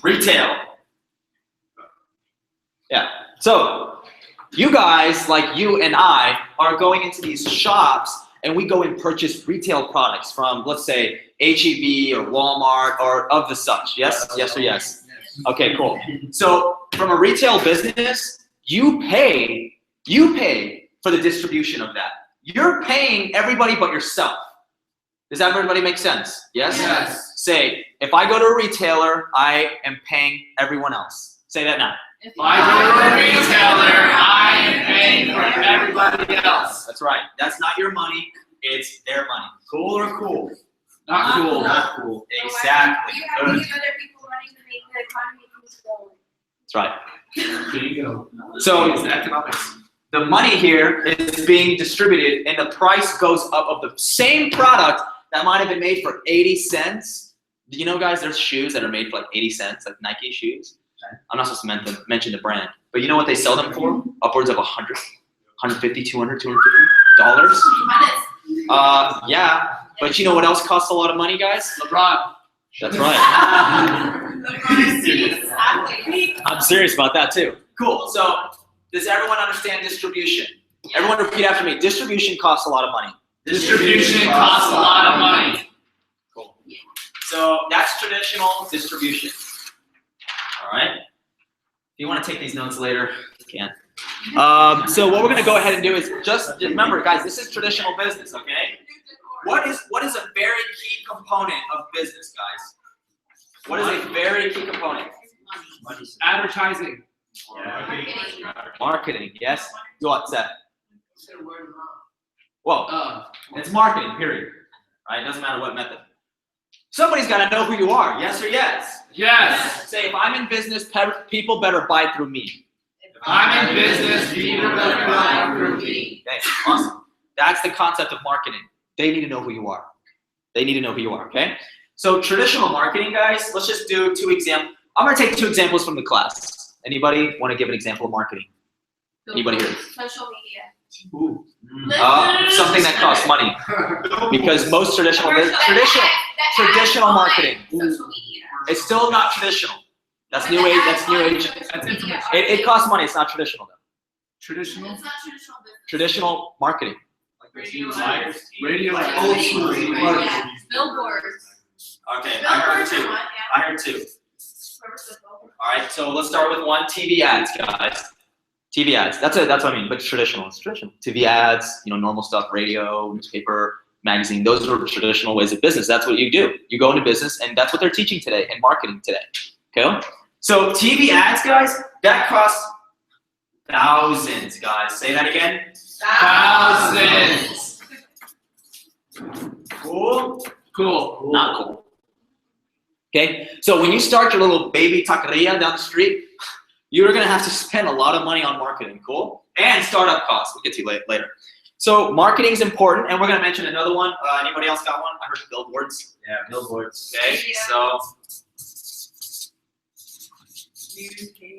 retail. Yeah. So, you guys, like you and I, are going into these shops and we go and purchase retail products from, let's say, H-E-B or Walmart or of the such. Yes? Yes or yes? Okay, cool. So from a retail business, you pay for the distribution of that. You're paying everybody but yourself. Does that everybody make sense? Yes? Yes. Say, if I go to a retailer, I am paying everyone else. Say that now. If I go to a retailer, I am paying for everybody else. That's right. That's not your money. It's their money. Cool or cool? Not cool. Not cool. Exactly. You have to give other people money to make the economy keep going. That's right. There you go. So It's economics. the money here is being distributed and the price goes up of the same product that might have been made for 80 cents. Do you know, guys, there's shoes that are made for like 80 cents, like Nike shoes. I'm not supposed to mention the brand, but you know what they sell them for? Upwards of 100, 150, 200, 250. Dollars? Minutes. Yeah. But you know what else costs a lot of money, guys? LeBron. That's right. Exactly. I'm serious about that too. Cool. So, does everyone understand distribution? Everyone repeat after me. Distribution costs a lot of money. Distribution costs a lot of money. Cool. So that's traditional distribution. All right. If you want to take these notes later, you can. So what we're going to go ahead and do is just remember, guys, this is traditional business, okay? What is a very key component of business, guys? What is a very key component? Advertising. Marketing. Yes. Go on, Seth. Well, it's marketing. Period. Right? It doesn't matter what method. Somebody's got to know who you are. Yes or yes? Yes. Say, if I'm in business, people better buy through me. I'm in business, people better buy through me. Okay, awesome. That's the concept of marketing. They need to know who you are. They need to know who you are, okay? So traditional marketing, guys, let's just do 2 examples. I'm going to take 2 examples from the class. Anybody want to give an example of marketing? Anybody here? Social media. Ooh. Something that costs money. Because most traditional marketing. Social media. It's still not traditional. That's new age. That's new age. That's information. It costs money. It's not traditional though. Traditional. It's not traditional business. Traditional marketing. Radio. Old school. Yeah. Billboards. Okay, I heard 2. Billboards. I heard 2. All right, so let's start with 1. TV ads, guys. TV ads. That's what I mean. But traditional. It's traditional. TV ads. Normal stuff. Radio, newspaper, magazine. Those are traditional ways of business. That's what you do. You go into business, and that's what they're teaching today in marketing today. Okay. So TV ads, guys, that costs thousands, guys. Say that again. Thousands. Cool? Cool. Not cool. Okay? So when you start your little baby taqueria down the street, you're going to have to spend a lot of money on marketing. Cool? And startup costs. We'll get to later. So marketing is important, and we're going to mention another one. Anybody else got one? I heard billboards. Yeah, billboards. Okay, so.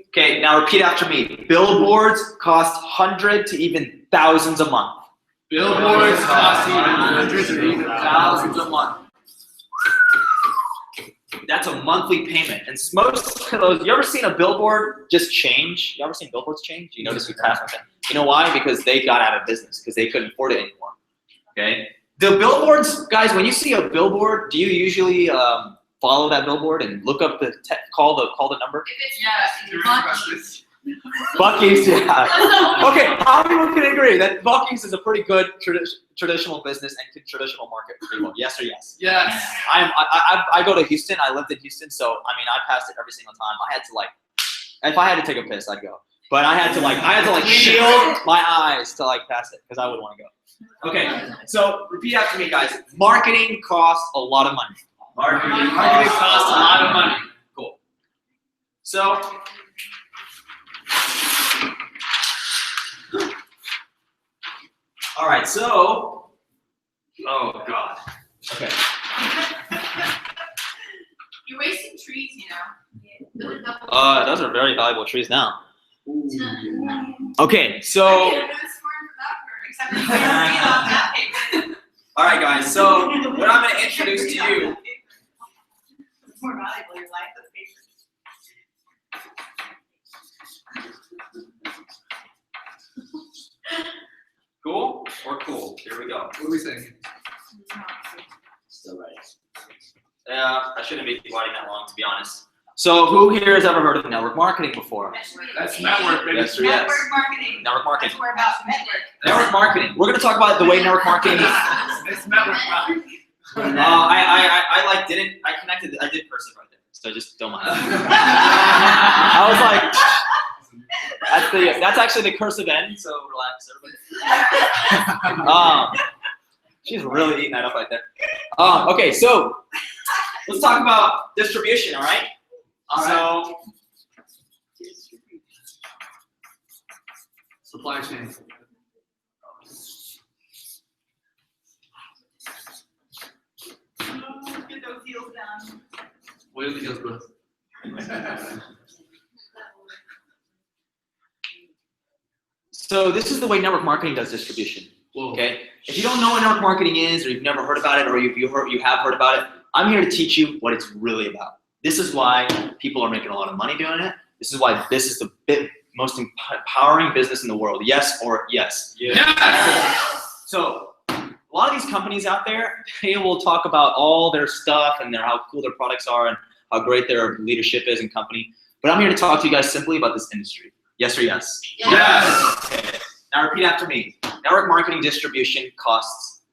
Okay, now repeat after me. Billboards cost hundreds to even thousands a month. Billboards cost even hundreds or even thousands a month. That's a monthly payment. And most of those, you ever seen a billboard just change? You ever seen billboards change? You notice you pass something. You know why? Because they got out of business, because they couldn't afford it anymore. Okay? The billboards, guys, when you see a billboard, do you usually follow that billboard and look up the call the number? If it's Buc-ee's, yeah. Okay, how many people can agree that Buc-ee's is a pretty good traditional business and traditional market pretty well? Yes or yes? Yes. I go to Houston. I lived in Houston, so I mean I passed it every single time. I had to if I had to take a piss, I'd go. But I had to shield my eyes to pass it because I would want to go. Okay, so repeat after me, guys. Marketing costs a lot of money. Marketing costs a lot of money. Cool. So. All right, so, oh God, okay. You're wasting trees, Those are very valuable trees now. Okay, so, all right guys, so what I'm gonna introduce to you. It's more valuable, your life than paper. Cool or cool? Here we go. What are we saying? Still right. Yeah, I shouldn't be writing that long, to be honest. So, who here has ever heard of network marketing before? That's network, baby. Yes or yes? Network marketing. Network marketing. That's more about network. Network marketing. We're going to talk about the way network marketing is. It's network marketing. I did cursive right there, so just don't mind. I was like, that's actually the cursive end, so relax, everybody. She's really eating that up right there. Okay, so let's talk about distribution, all right? So, Supply chain. Get those deals done. What are the deals, bro? so this is the way network marketing does distribution. Okay? If you don't know what network marketing is, or you've never heard about it, or you have heard about it, I'm here to teach you what it's really about. This is why people are making a lot of money doing it. This is why this is the most empowering business in the world. Yes or yes? Yes. So a lot of these companies out there, they will talk about all their stuff and how cool their products are and how great their leadership is and company. But I'm here to talk to you guys simply about this industry. Yes or yes? Yes. Okay. Now repeat after me. Network marketing distribution costs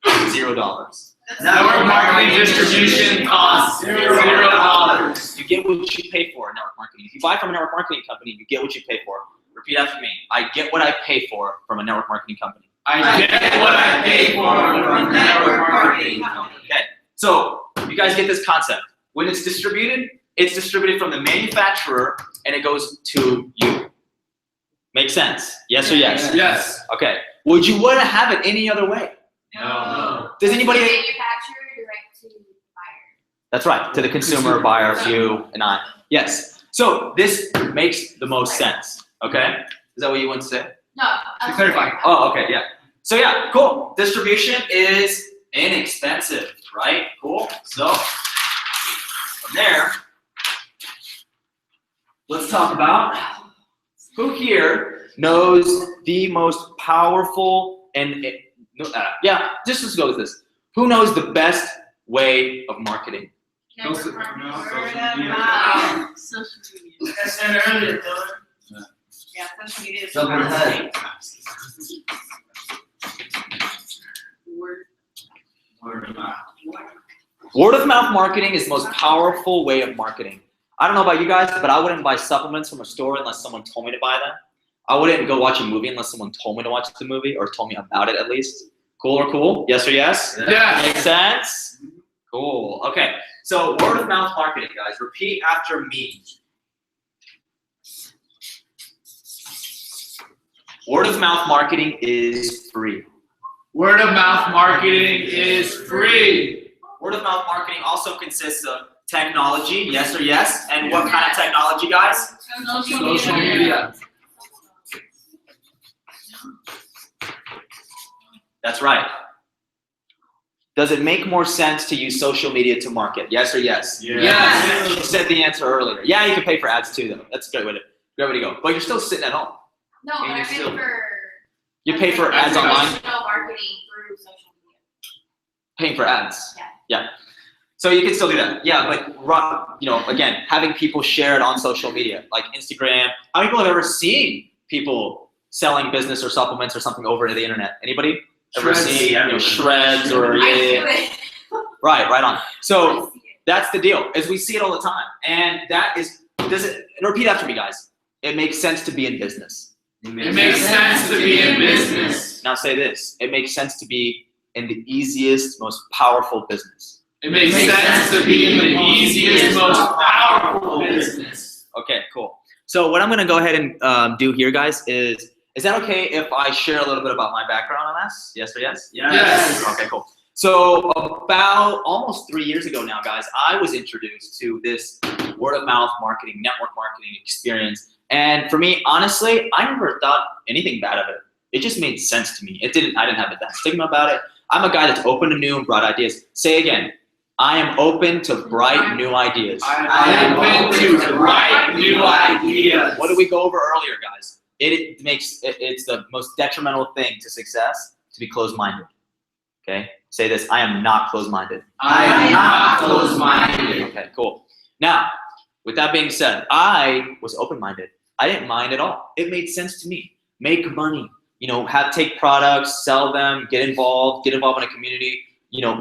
$0. Network marketing distribution costs $0. You get what you pay for in network marketing. If you buy from a network marketing company, you get what you pay for. Repeat after me. I get what I pay for from a network marketing company. I get what I pay for from a network marketing company. Okay. So you guys get this concept. When it's distributed from the manufacturer and it goes to you. Make sense? Yes or yes? Yes. Okay. Would you want to have it any other way? No. Does anybody? Manufacturer direct to buyer. That's right. To the consumer, buyer, you and I. Yes. So this makes the most sense. Okay. Is that what you want to say? No. To clarify. Oh, okay. Yeah. So yeah, cool. Distribution is inexpensive, right? Cool. So from there, let's talk about who here knows the most powerful and let's go with this. Who knows the best way of marketing? Social media. I said earlier, Dylan. Yeah, social media is. Jump ahead. Word of mouth marketing is the most powerful way of marketing. I don't know about you guys, but I wouldn't buy supplements from a store unless someone told me to buy them. I wouldn't go watch a movie unless someone told me to watch the movie or told me about it at least. Cool or cool? Yes or yes? Yes. Make sense? Cool. Okay. So word of mouth marketing, guys. Repeat after me. Word of mouth marketing is free. Word of mouth marketing is free. Word of mouth marketing also consists of technology, yes or yes? And what kind of technology, guys? Social media. That's right. Does it make more sense to use social media to market? Yes or yes? Yes. You said the answer earlier. Yeah, you can pay for ads too, though. That's a great way to go. But you're still sitting at home. No, but I pay for. You pay for ads online? Professional marketing through social media. Paying for ads. Yeah. So you can still do that. Yeah, but again, having people share it on social media, like Instagram. How many people have ever seen people selling business or supplements or something over the internet? Anybody ever seen shreds or right on. So that's the deal, is we see it all the time, and repeat after me, guys. It makes sense to be in business. It makes sense to be in business. Now say this. It makes sense to be in the easiest, most powerful business. It makes sense to be in the easiest, most powerful business. Okay, cool. So what I'm going to go ahead and do here, guys, is that okay if I share a little bit about my background on this? Yes or yes? Yes. Okay, cool. So about almost 3 years ago now, guys, I was introduced to this word of mouth marketing, network marketing experience. And for me, honestly, I never thought anything bad of it. It just made sense to me. I didn't have that stigma about it. I'm a guy that's open to new and bright ideas. Say again. I am open to bright new ideas. I am open to bright new ideas. What did we go over earlier, guys? It's the most detrimental thing to success to be closed-minded. Okay? Say this, I am not closed-minded. I am not closed-minded. Okay, cool. Now, with that being said, I was open-minded. I didn't mind at all. It made sense to me. Make money, take products, sell them, get involved in a community,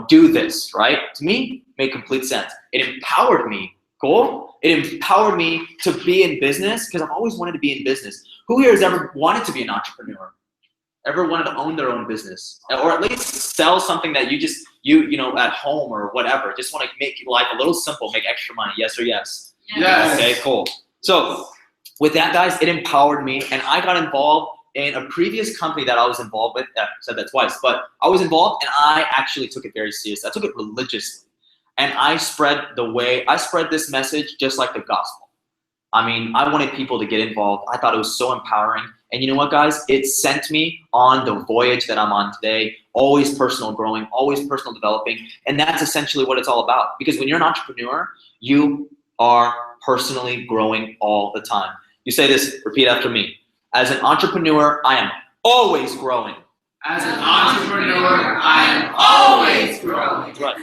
do this, right? To me, made complete sense. It empowered me. Cool? It empowered me to be in business because I've always wanted to be in business. Who here has ever wanted to be an entrepreneur? Ever wanted to own their own business? Or at least sell something that you at home or whatever. Just want to make life a little simple, make extra money. Yes or yes? Yes. Okay, cool. So with that, guys, it empowered me, and I got involved in a previous company that I was involved with. I said that twice, but I was involved, and I actually took it very seriously. I took it religiously, and I spread this message just like the gospel. I mean, I wanted people to get involved. I thought it was so empowering. And you know what, guys? It sent me on the voyage that I'm on today, always personal growing, always personal developing. And that's essentially what it's all about. Because when you're an entrepreneur, you are personally growing all the time. You say this, repeat after me. As an entrepreneur, I am always growing. As an entrepreneur, I am always growing. Right.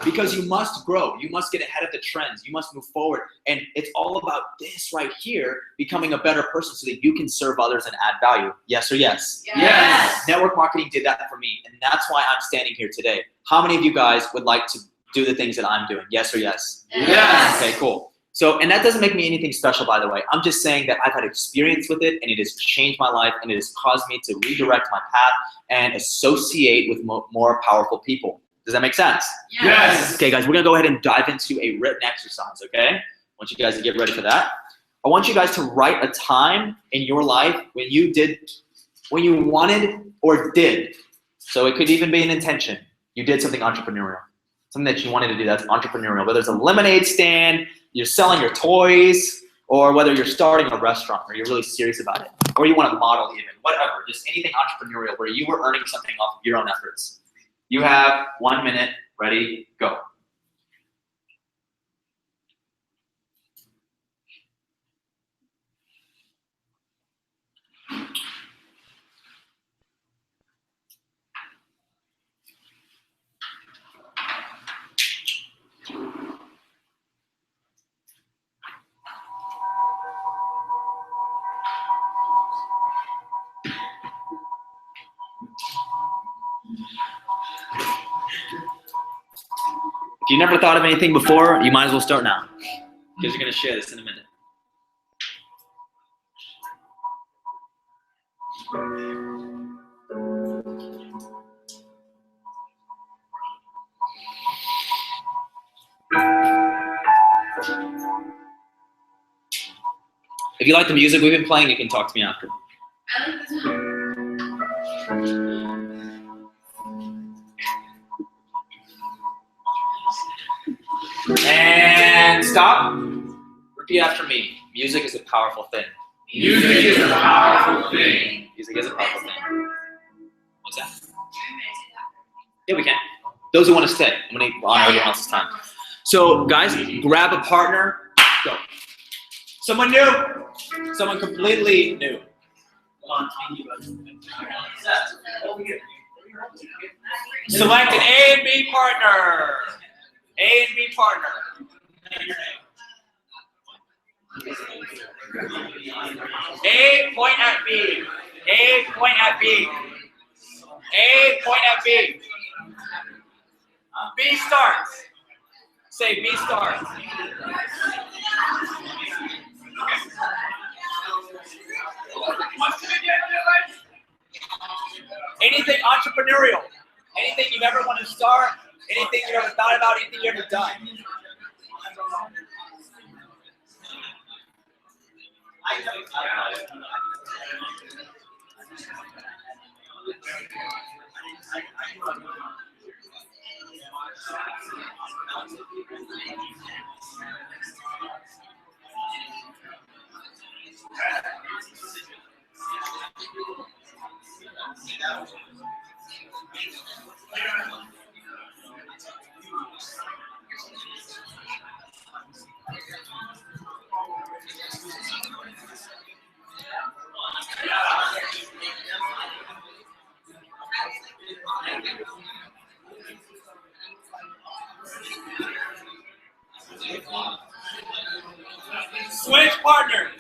Because you must grow. You must get ahead of the trends. You must move forward. And it's all about this right here, becoming a better person so that you can serve others and add value. Yes or yes? Yes. Network marketing did that for me. And that's why I'm standing here today. How many of you guys would like to do the things that I'm doing? Yes or yes? Yes. Okay, cool. So, and that doesn't make me anything special, by the way. I'm just saying that I've had experience with it, and it has changed my life, and it has caused me to redirect my path and associate with more powerful people. Does that make sense? Yes. Okay, guys, we're gonna go ahead and dive into a written exercise, okay? I want you guys to get ready for that. I want you guys to write a time in your life when you wanted or did. So it could even be an intention. You did something entrepreneurial. Something that you wanted to do, that's entrepreneurial. Whether it's a lemonade stand, you're selling your toys, or whether you're starting a restaurant or you're really serious about it, or you want to model even, whatever, just anything entrepreneurial where you were earning something off of your own efforts. You have 1 minute, ready, go. If you never thought of anything before, you might as well start now, because you're gonna share this in a minute. If you like the music we've been playing, you can talk to me after. I like this one. And stop. Repeat after me. Music is a powerful thing. Music is a powerful thing. Music is a powerful thing. What's that? Yeah, we can. Those who want to stay. I'm going to honor everyone else's time. So, guys, grab a partner. Go. Someone new. Someone completely new. Select an A and B partner. A and B partner. A, point at B. A, point at B. A, point at B. B starts. Say B starts. Anything entrepreneurial. Anything you've ever wanted to start. Anything you've ever thought about. Anything you've ever done. Switch partners.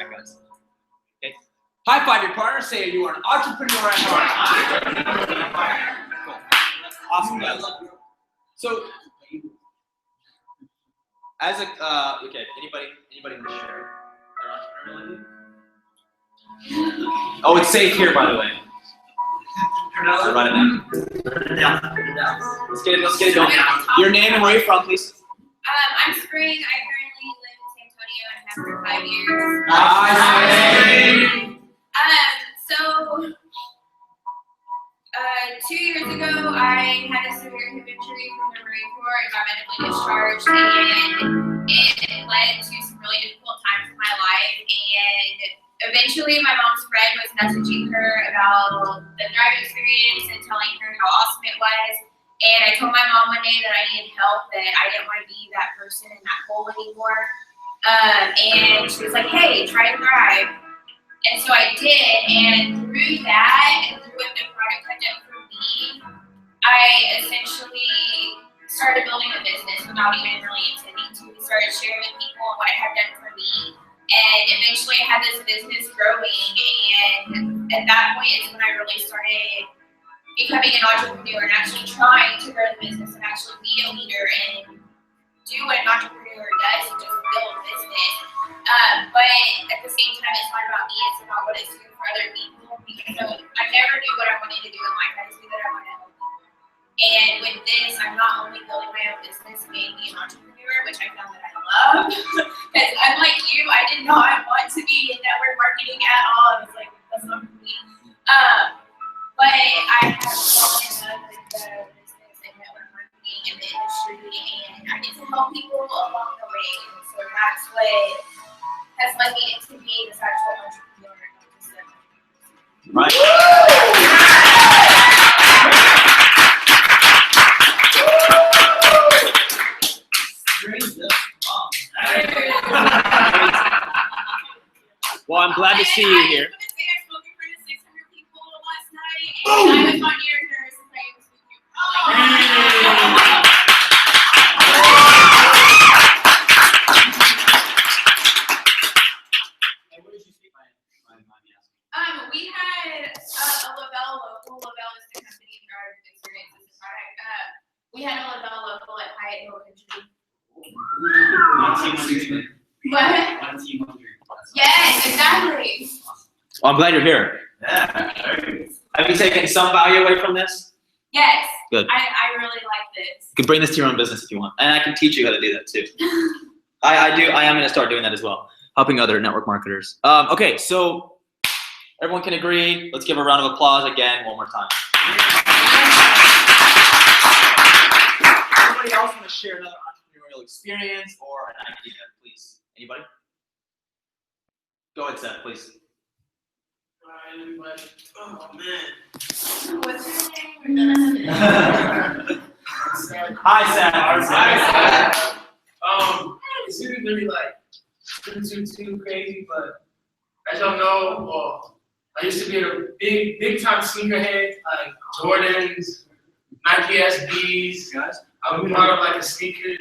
right, guys. Okay. High five your partner. Say you are an entrepreneur at heart. Cool. Awesome, guys. So, as a okay, anybody want to share their entrepreneurial idea? Oh, it's safe here, by the way. So write it down. Let's get it going. Your name and where you're from, please. I'm Spring. I currently live in San Antonio and have for 5 years. Hi, So 2 years ago, I had a severe hip injury from the Marine Corps and got medically discharged, and it led to some really difficult times in my life. And eventually, my mom's friend was messaging her about the driving experience and telling her how awesome it was. And I told my mom one day that I needed help, that I didn't want to be that person in that hole anymore. And she was like, hey, try to drive. And so I did, and through that, and through what the product had done for me, I essentially started building a business without even really intending to. Started sharing with people what I had done for me, and eventually I had this business growing, and at that point is when I really started becoming an entrepreneur and actually trying to grow the business and actually be a leader and do what an entrepreneur does, and just build a business. But at the same time, it's not about me, it's about what it's doing for other people. Because I never knew what I wanted to do in life. I just knew that I wanted to help people. And with this, I'm not only building my own business and being an entrepreneur, which I found that I love. Because unlike you, I did not want to be in network marketing at all. I was like, that's not for me. But I have fallen in love with the business and network marketing and the industry, and I get to help people along the way. And so that's what has led me into being this actual entrepreneur. Right. Well, I'm glad to see you here. I spoke in front of 600 people last night, and I was on your nerves and I was with you. We had a Lavelle local. Lavelle is the company in our experience as a product. We had a Lavelle local at Hyatt Hill Country. What? Yes, exactly. Well, I'm glad you're here. Have you taken some value away from this? Yes. Good. I really like this. You can bring this to your own business if you want, and I can teach you how to do that too. I am going to start doing that as well, helping other network marketers. Okay, so everyone can agree. Let's give a round of applause again one more time. Anybody else want to share another entrepreneurial experience or an idea, please? Anybody? Go ahead, Seth, please. Oh man. What's your name? Hi, Seth. It seems really like too crazy, but as y'all know, well, I used to be a big time sneakerhead, like Jordans, Nike SBs. Guys, I'm part of like a sneaker.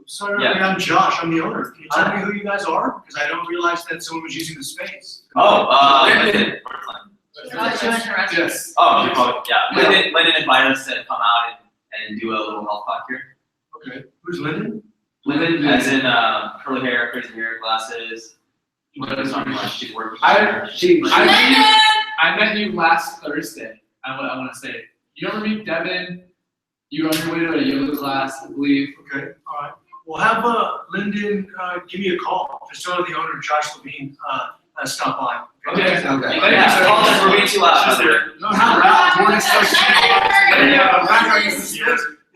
sorry, Yeah. I'm Josh. I'm the owner. Can you tell me who you guys are? Because I don't realize that someone was using the space. Lyndon. Yes. Oh, yeah. Lyndon invited us to come out and do a little health talk here. Okay. Who's Lyndon? Lyndon, as in curly hair, crazy hair, glasses. She's working. I met you last Thursday. I want to say. You remember me, Devin? You were on your way to a yoga class, I believe. Okay. All right. Well, have Lyndon give me a call. Just tell the owner, Josh Levine, stop by. Okay. Yeah, call us. We're being too loud. No, not loud. Jordan starts This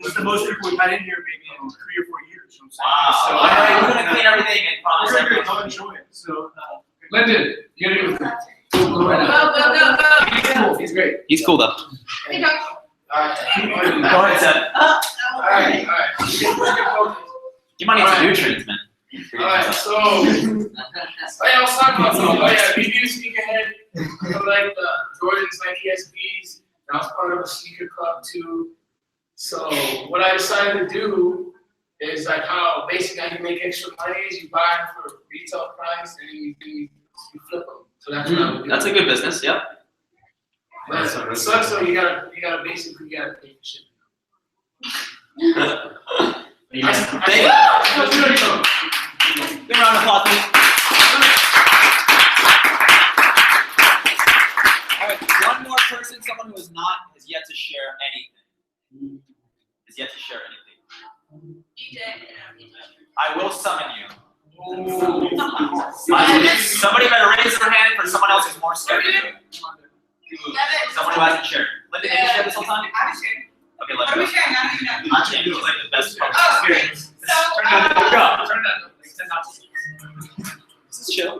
is the most people we've had in here maybe in 3 or 4 years. Wow. So, All right, we're gonna clean everything and promise Very everything. good. I'll enjoy it. So, Lyndon, you gotta go. He's cool. He's great. He's cool though. Hey, Doc. Alright. Go ahead, Seth. Alright. You might need some nutrients, man. Alright, so I was talking about something. Oh yeah, we do sneakerhead. I like the Jordans, Nike SBs. And I was part of a sneaker club too. So what I decided to do is like how basically I can make extra money is you buy them for retail price and then you that's what I would do. That's a good business. Yep. But it sucks though. You gotta basically pay for shipping. Thank you. Good round of applause, please. All right, one more person, someone who has yet to share anything. Has yet to share anything. I will summon you. Somebody better raise their hand for someone else who's more scared to do it. Someone who hasn't shared. Linda, did you share this whole time? I was sharing. Okay, What let are me we go. sharing? I don't even know. I'm sharing like the best part of Oh, the okay. experience. So, This is chill.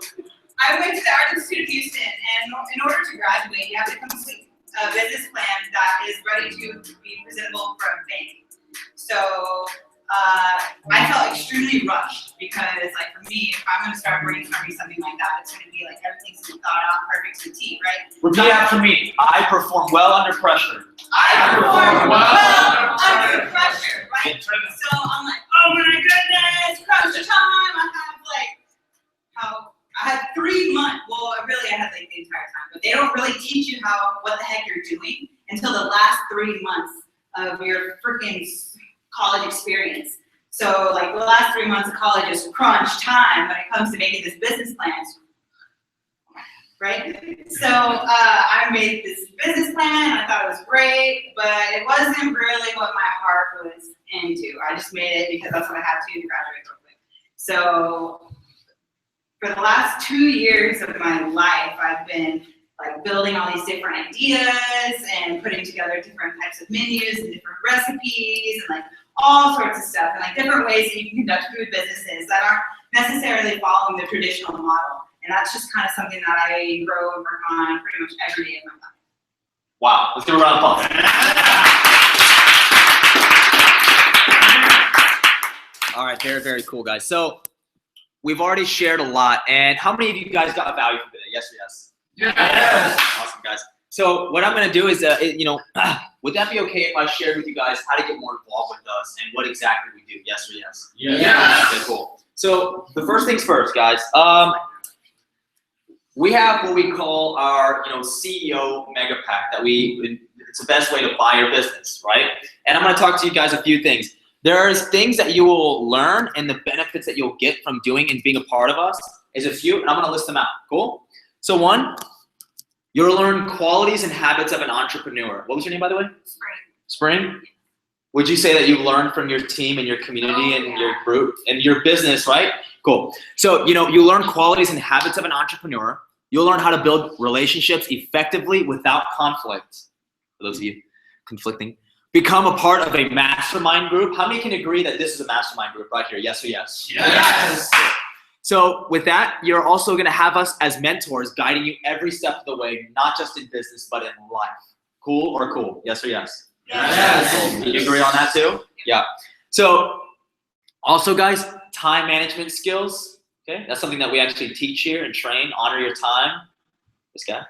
I went to the Art Institute of Houston, and in order to graduate, you have to complete a business plan that is ready to be presentable for a bank. So, I felt extremely rushed because, like, for me, if I'm going to start brainstorming something like that, it's going to be like everything's been thought out perfect to a T, right? Repeat after me. I perform well under pressure. I perform well under pressure, right? So I'm like, oh my goodness, crunch time. I had 3 months. Well, really, I had like the entire time, but they don't really teach you what the heck you're doing until the last 3 months of your freaking college experience. So like the last 3 months of college is crunch time when it comes to making this business plans. Right? So I made this business plan. I thought it was great, but it wasn't really what my heart was into. I just made it because that's what I had to graduate real quick. So for the last 2 years of my life, I've been like building all these different ideas and putting together different types of menus and different recipes and like all sorts of stuff and like different ways that you can conduct food businesses that aren't necessarily following the traditional model. And that's just kind of something that I grow and work on pretty much every day of my life. Wow, let's give a round of applause. All right, very, very cool, guys. So we've already shared a lot, and how many of you guys got value from today? Yes or yes? Yes. Awesome, guys. So what I'm gonna do is, would that be okay if I shared with you guys how to get more involved with us and what exactly we do? Yes or yes? Yes. Okay, cool. So the first things first, guys. We have what we call our, CEO mega pack that it's the best way to buy your business, right? And I'm gonna talk to you guys a few things. There's things that you will learn and the benefits that you'll get from doing and being a part of us is a few, and I'm gonna list them out, cool? So one, you'll learn qualities and habits of an entrepreneur. What was your name, by the way? Spring? Would you say that you've learned from your team and your community and your group and your business, right? Cool. So, you learn qualities and habits of an entrepreneur. You'll learn how to build relationships effectively without conflict. For those of you conflicting. Become a part of a mastermind group. How many can agree that this is a mastermind group right here? Yes or yes? Yes. So with that, you're also gonna have us as mentors guiding you every step of the way, not just in business, but in life. Cool or cool? Yes or yes? Yes. Cool. You agree on that too? Yeah. So also guys, time management skills. Okay, that's something that we actually teach here and train. Honor your time. This guy.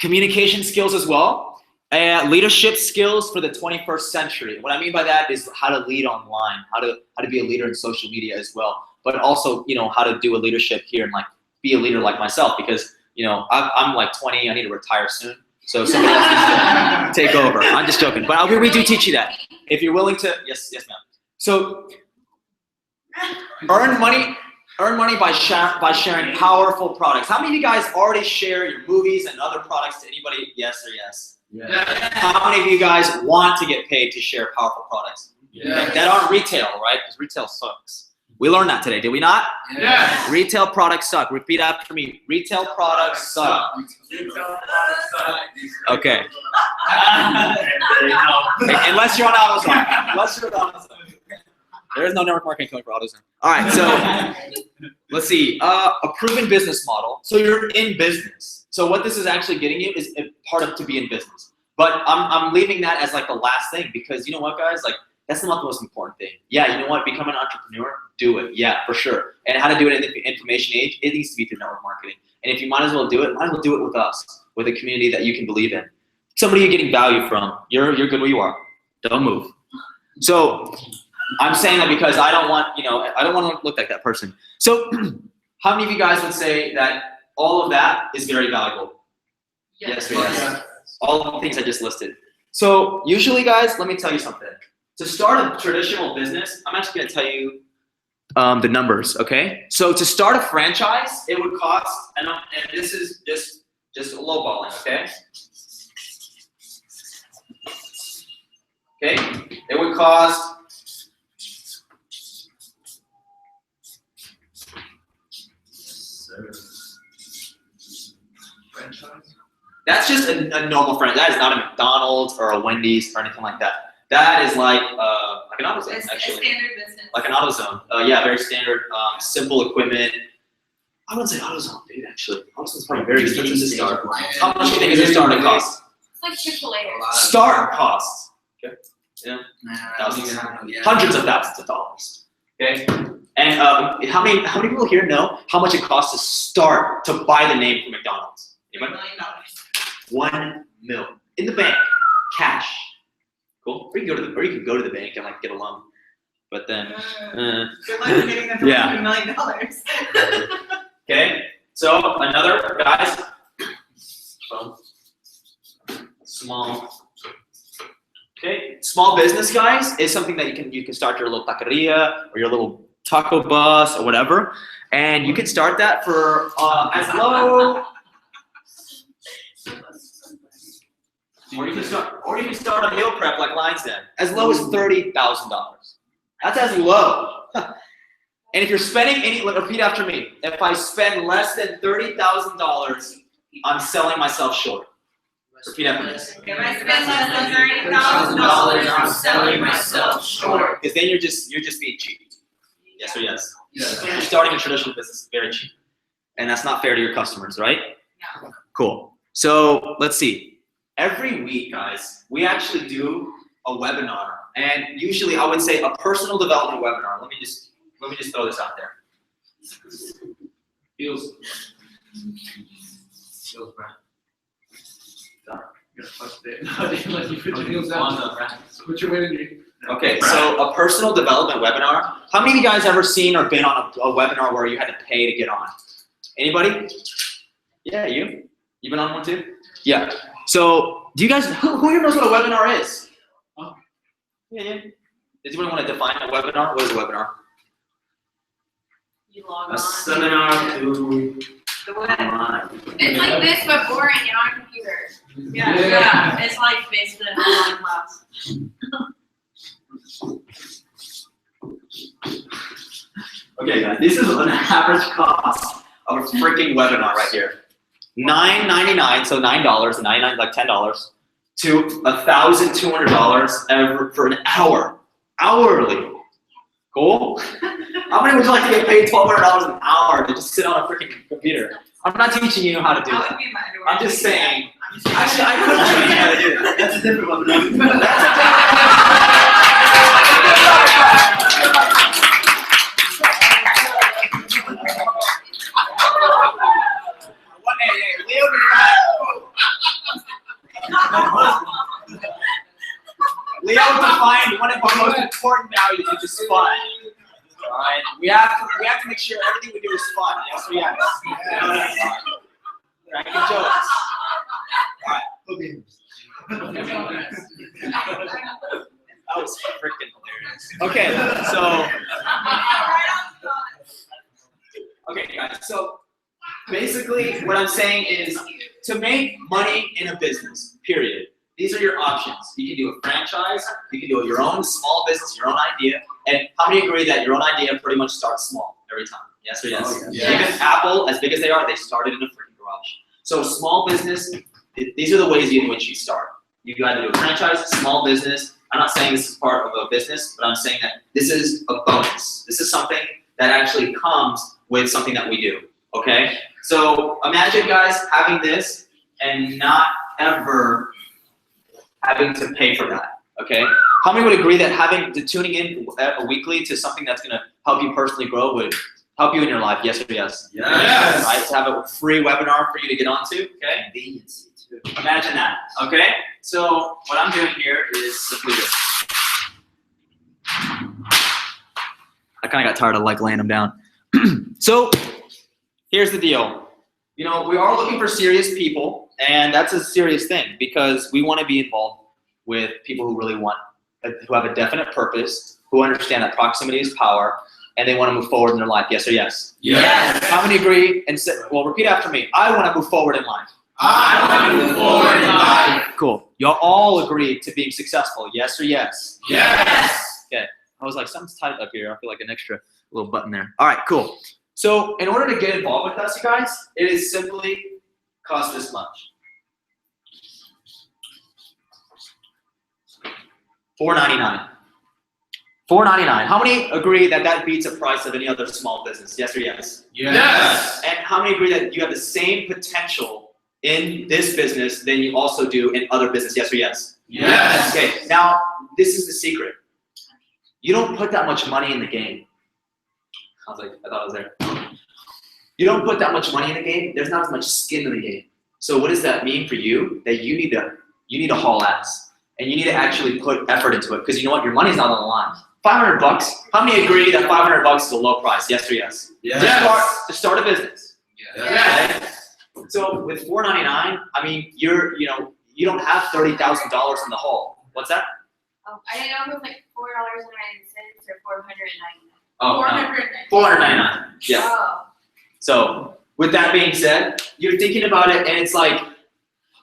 Communication skills as well. Leadership skills for the 21st century. What I mean by that is how to lead online, how to be a leader in social media as well, but also how to do a leadership here and like be a leader like myself because I'm like 20, I need to retire soon, so somebody else needs to take over. I'm just joking, but we do teach you that if you're willing to. Yes, ma'am. So earn money by sharing powerful products. How many of you guys already share your movies and other products to anybody? Yes or yes? Yes. How many of you guys want to get paid to share powerful products? Yes. That aren't retail, right? Because retail sucks. We learned that today, did we not? Yes. Retail products suck. Repeat after me. Retail products suck. Okay. Unless you're on AutoZone. There is no network marketing coming for AutoZone. All right, so let's see. A proven business model. So you're in business. So what this is actually getting you is a part of to be in business. But I'm leaving that as like the last thing because you know what, guys? Like that's not the most important thing. Yeah, you know what? Become an entrepreneur. Do it. Yeah, for sure. And how to do it in the information age? It needs to be through network marketing. And if you might as well do it, might as well do it with us, with a community that you can believe in. Somebody you're getting value from. You're good where you are. Don't move. So I'm saying that because I don't want to look like that person. So how many of you guys would say that all of that is very valuable. Yes. Yes. All of the things I just listed. So usually, guys, let me tell you something. To start a traditional business, I'm actually going to tell you the numbers, okay? So to start a franchise, it would cost, and this is just lowballing, okay? Okay, it would cost. Franchise. That's just a normal franchise. That is not a McDonald's or a Wendy's or anything like that. That is like an AutoZone, It's a actually. standard business. Like an AutoZone. Yeah, very standard, simple equipment. I wouldn't say AutoZone, dude, actually. AutoZone's probably very expensive to start. How much do you think is a starting cost? It's like Chick-fil-A. Start cost. Okay. Yeah. I don't even have no. Hundreds of thousands of dollars. Okay. And how many people here know how much it costs to start to buy the name from McDonald's? Anybody? $1 million. $1 million in the bank, cash. Cool. Or you can go to the bank and like get a loan. But then, Good luck getting them for Yeah. $1 million. okay. So another guys, small. Okay, small business, guys, is something that you can start your little taqueria or your little taco bus or whatever, and you can start that for as low. Or you can start a meal prep like Lions Den, as low as $30,000. That's as low. And if you're spending repeat after me. If I spend less than $30,000, I'm selling myself short. Repeat after me. If I spend less than $30,000, I'm selling myself short. Because then you're just being cheap. Yes or yes? Yes. You're starting a traditional business very cheap, and that's not fair to your customers, right? No. Cool. So let's see. Every week, guys, we actually do a webinar, and usually I would say a personal development webinar. Let me just throw this out there. Feels. Put your weight in your. Okay, so a personal development webinar. How many of you guys ever seen or been on a webinar where you had to pay to get on? Anybody? Yeah, you? You been on one too? Yeah. So, do you guys, who here knows what a webinar is? Yeah. Does anyone want to define a webinar? What is a webinar? You log A on. seminar to The web. It's like this, but boring and on a computer. Yeah. It's like basically an online class. Okay, guys, this is an average cost of a freaking webinar right here. $9.99, so $9.99, like $10, to $1,200 for an hour, hourly. Cool? How many would you like to get paid $1,200 an hour to just sit on a freaking computer? I'm not teaching you how to do That that. would be my door. I'm just saying. I'm just Actually, I could show you how to do that. That's a different one. Leo defined one of our most important values, which is fun. All right, we have to make sure everything we do is fun. Yes, we have. Cracking jokes. All right. That was freaking hilarious. Okay, so okay, guys. So basically, what I'm saying is to make money in a business. Period. These are your options. You can do a franchise, you can do your own small business, your own idea. And how many agree that your own idea pretty much starts small every time? Yes or yes? Oh, yeah. Even Apple, as big as they are, they started in a freaking garage. So small business, these are the ways in which you start. You can either do a franchise, small business. I'm not saying this is part of a business, but I'm saying that this is a bonus. This is something that actually comes with something that we do, okay? So imagine guys having this and not ever having to pay for that, okay? How many would agree that tuning in weekly to something that's gonna help you personally grow would help you in your life? Yes or yes? Yes. Right, to have a free webinar for you to get onto, okay? Convenience too. Imagine that, okay? So what I'm doing here is simply this. I kind of got tired of like laying them down. So here's the deal. you know, we are looking for serious people, and that's a serious thing because we want to be involved with people who really want, who have a definite purpose, who understand that proximity is power, and they want to move forward in their life. Yes or yes? Yes. How many agree and say, well, repeat after me. I want to move forward in life. I want to move forward in life. Cool. Y'all all agree to being successful. Yes or yes? Yes. Okay. I was like, something's tight up here. I feel like an extra little button there. All right, cool. So in order to get involved with us, you guys, it is simply cost this much. $4.99. $4.99. How many agree that that beats the price of any other small business? Yes or yes? Yes. And how many agree that you have the same potential in this business than you also do in other business? Yes or yes? Yes. Okay, now this is the secret. You don't put that much money in the game. I thought I was there. You don't put that much money in the game. There's not as much skin in the game. So what does that mean for you? That you need to haul ass, and you need to actually put effort into it because you know what? Your money's not on the line. $500. How many agree that $500 is a low price? Yes or yes? Yes. To start a business. Yes. So with $4.99, I mean you don't have $30,000 in the hole. What's that? Oh, I didn't know if it was like $4.99 or $499. Oh, $499. Yeah. Oh. So with that being said, you're thinking about it, and it's like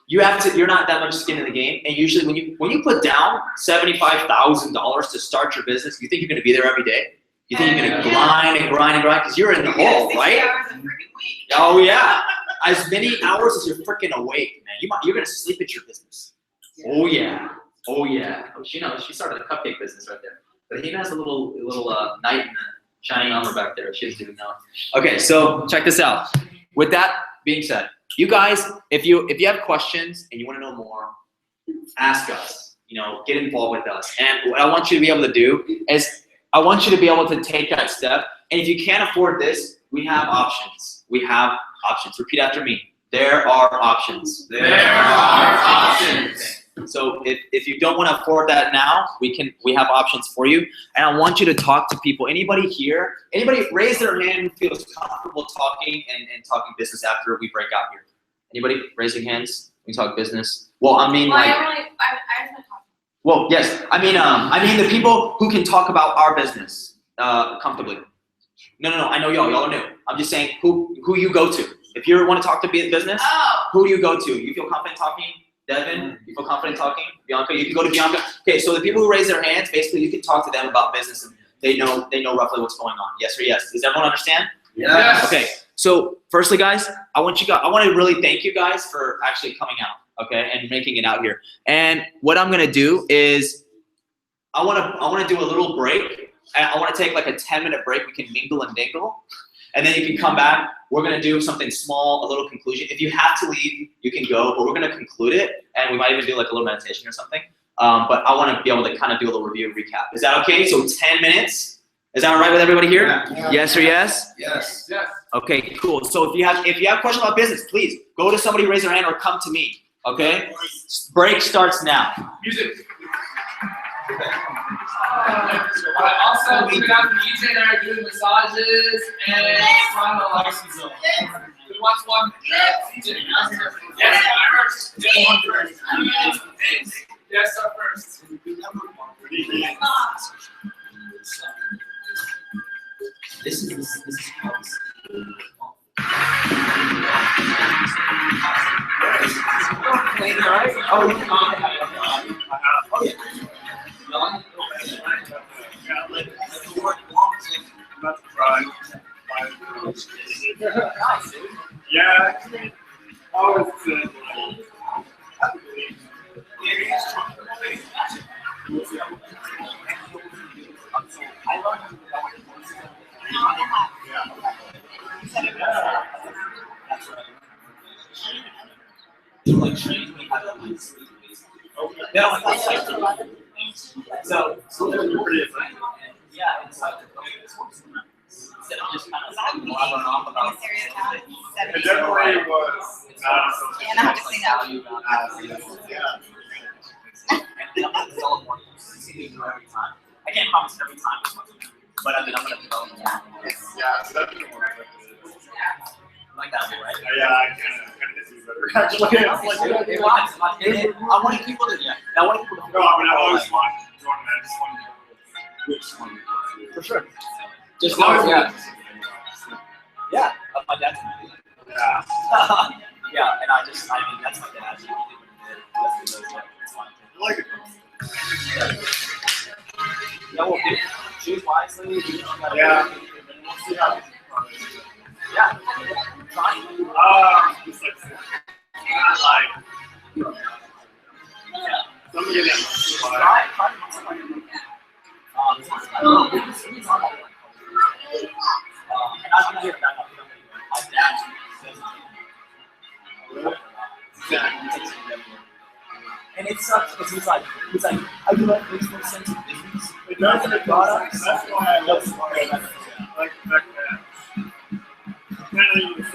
you're not that much skin in the game. And usually when you put down $75,000 to start your business, you think you're going to be there every day. You think you're going to grind and grind and grind because you're in the hole, right? 60 hours a freaking week. Oh yeah, as many hours as you're freaking awake, man. You're going to sleep at your business. Oh yeah. Oh yeah. Oh, she knows. She started a cupcake business right there. But he has a little knight in the shining armor back there. She doesn't even know. Okay, so check this out. With that being said, you guys, if you have questions and you want to know more, ask us. You know, get involved with us. And what I want you to be able to do is I want you to be able to take that step. And if you can't afford this, we have options. We have options. Repeat after me. There are options. There are options. So if you don't want to afford that now, we have options for you. And I want you to talk to people. Anybody here? Anybody raise their hand who feels comfortable talking and talking business after we break out here? Anybody raising hands? We talk business. Well, I mean like. I just want to talk. Well, yes. I mean the people who can talk about our business comfortably. No. I know y'all. Y'all are new. I'm just saying who you go to. If you want to talk to business, who do you go to? You feel confident talking? Devin, you feel confident talking? Bianca, you can go to Bianca. Okay, so the people who raise their hands, basically you can talk to them about business and they know roughly what's going on. Yes or yes? Does everyone understand? Yes. Okay, so firstly guys, I want to really thank you guys for actually coming out, okay, and making it out here. And what I'm gonna do is I wanna do a little break. I wanna take like a 10-minute break. We can mingle and dingle. And then you can come back. We're going to do something small, a little conclusion. If you have to leave, you can go, but we're going to conclude it. And we might even do like a little meditation or something. But I want to be able to kind of do a little review and recap. Is that okay? So 10 minutes. Is that all right with everybody here? Yeah. Yes or yes? Yes. Yes. Okay, cool. So if you have questions about business, please go to somebody, raise their hand, or come to me. Okay? Break starts now. Music. Also, we got EJ and I are doing massages and final license. Who wants one? EJ. Yes, first. Yes, sir, first. This is how Oh, yeah. About to cry. Yeah. Oh, it's So yeah, it's like instead of just kind of blabbering off about it definitely was. And I have to clean up. I can't promise every time, but I mean, I'm gonna develop. Yeah, so that's been one. Like that one, right? Yeah, I kind of do better. Actually, it's like, I want people to, yeah. I want people to. no, I mean, I always want Jordan. I just want to know which one. For sure. Just As long as yeah. it's- Yeah, my dad's. Yeah. Yeah, and I mean, that's my dad. He did what he did. It's fine. I like it. Yeah, well, choose wisely. Yeah. We'll see how this Yeah. Try. just like, not like, somebody that Try. And I'm not here. My dad says. And it sucks because he's like, I do like makes more sense in business. it does make products. That's why I love like that. Kind of even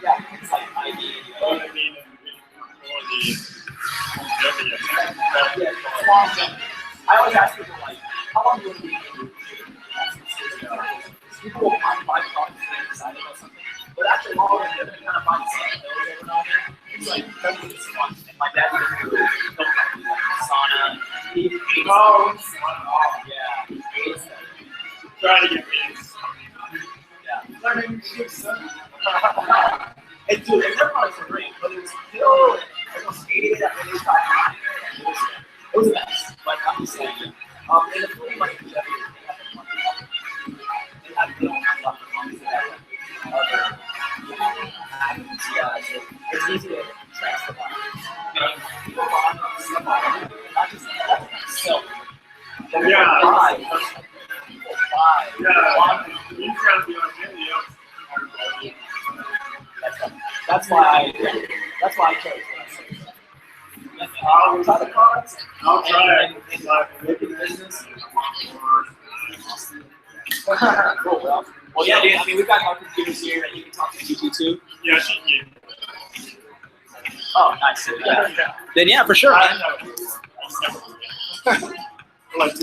Yeah, it's like I mean, what I mean, I always ask people like, how long do you want to be in the people will find my products and they're excited about something. But after a while, they're going to kind of find something else every now and then. It's like, that's what it's fun. And my dad would do sauna. Yeah. trying to get me. Yeah. Learning shit, son. And dude, and their products are great, but it's still almost 80 that they got. It was a mess. But I'm just saying, and the food like they have they don't have lots of money for that. It's easy to transfer money. People buy stuff not just sell. But Yeah. buy. Yeah. You trying to be on video. That's why I chose. I'll try the products. I'll try it. And make it business. Cool. Well, yeah, dude. I mean, we've got our computers here, and you can talk to Gigi too. Yeah, she can. Oh, nice. Yeah. Then yeah, for sure. I know. Like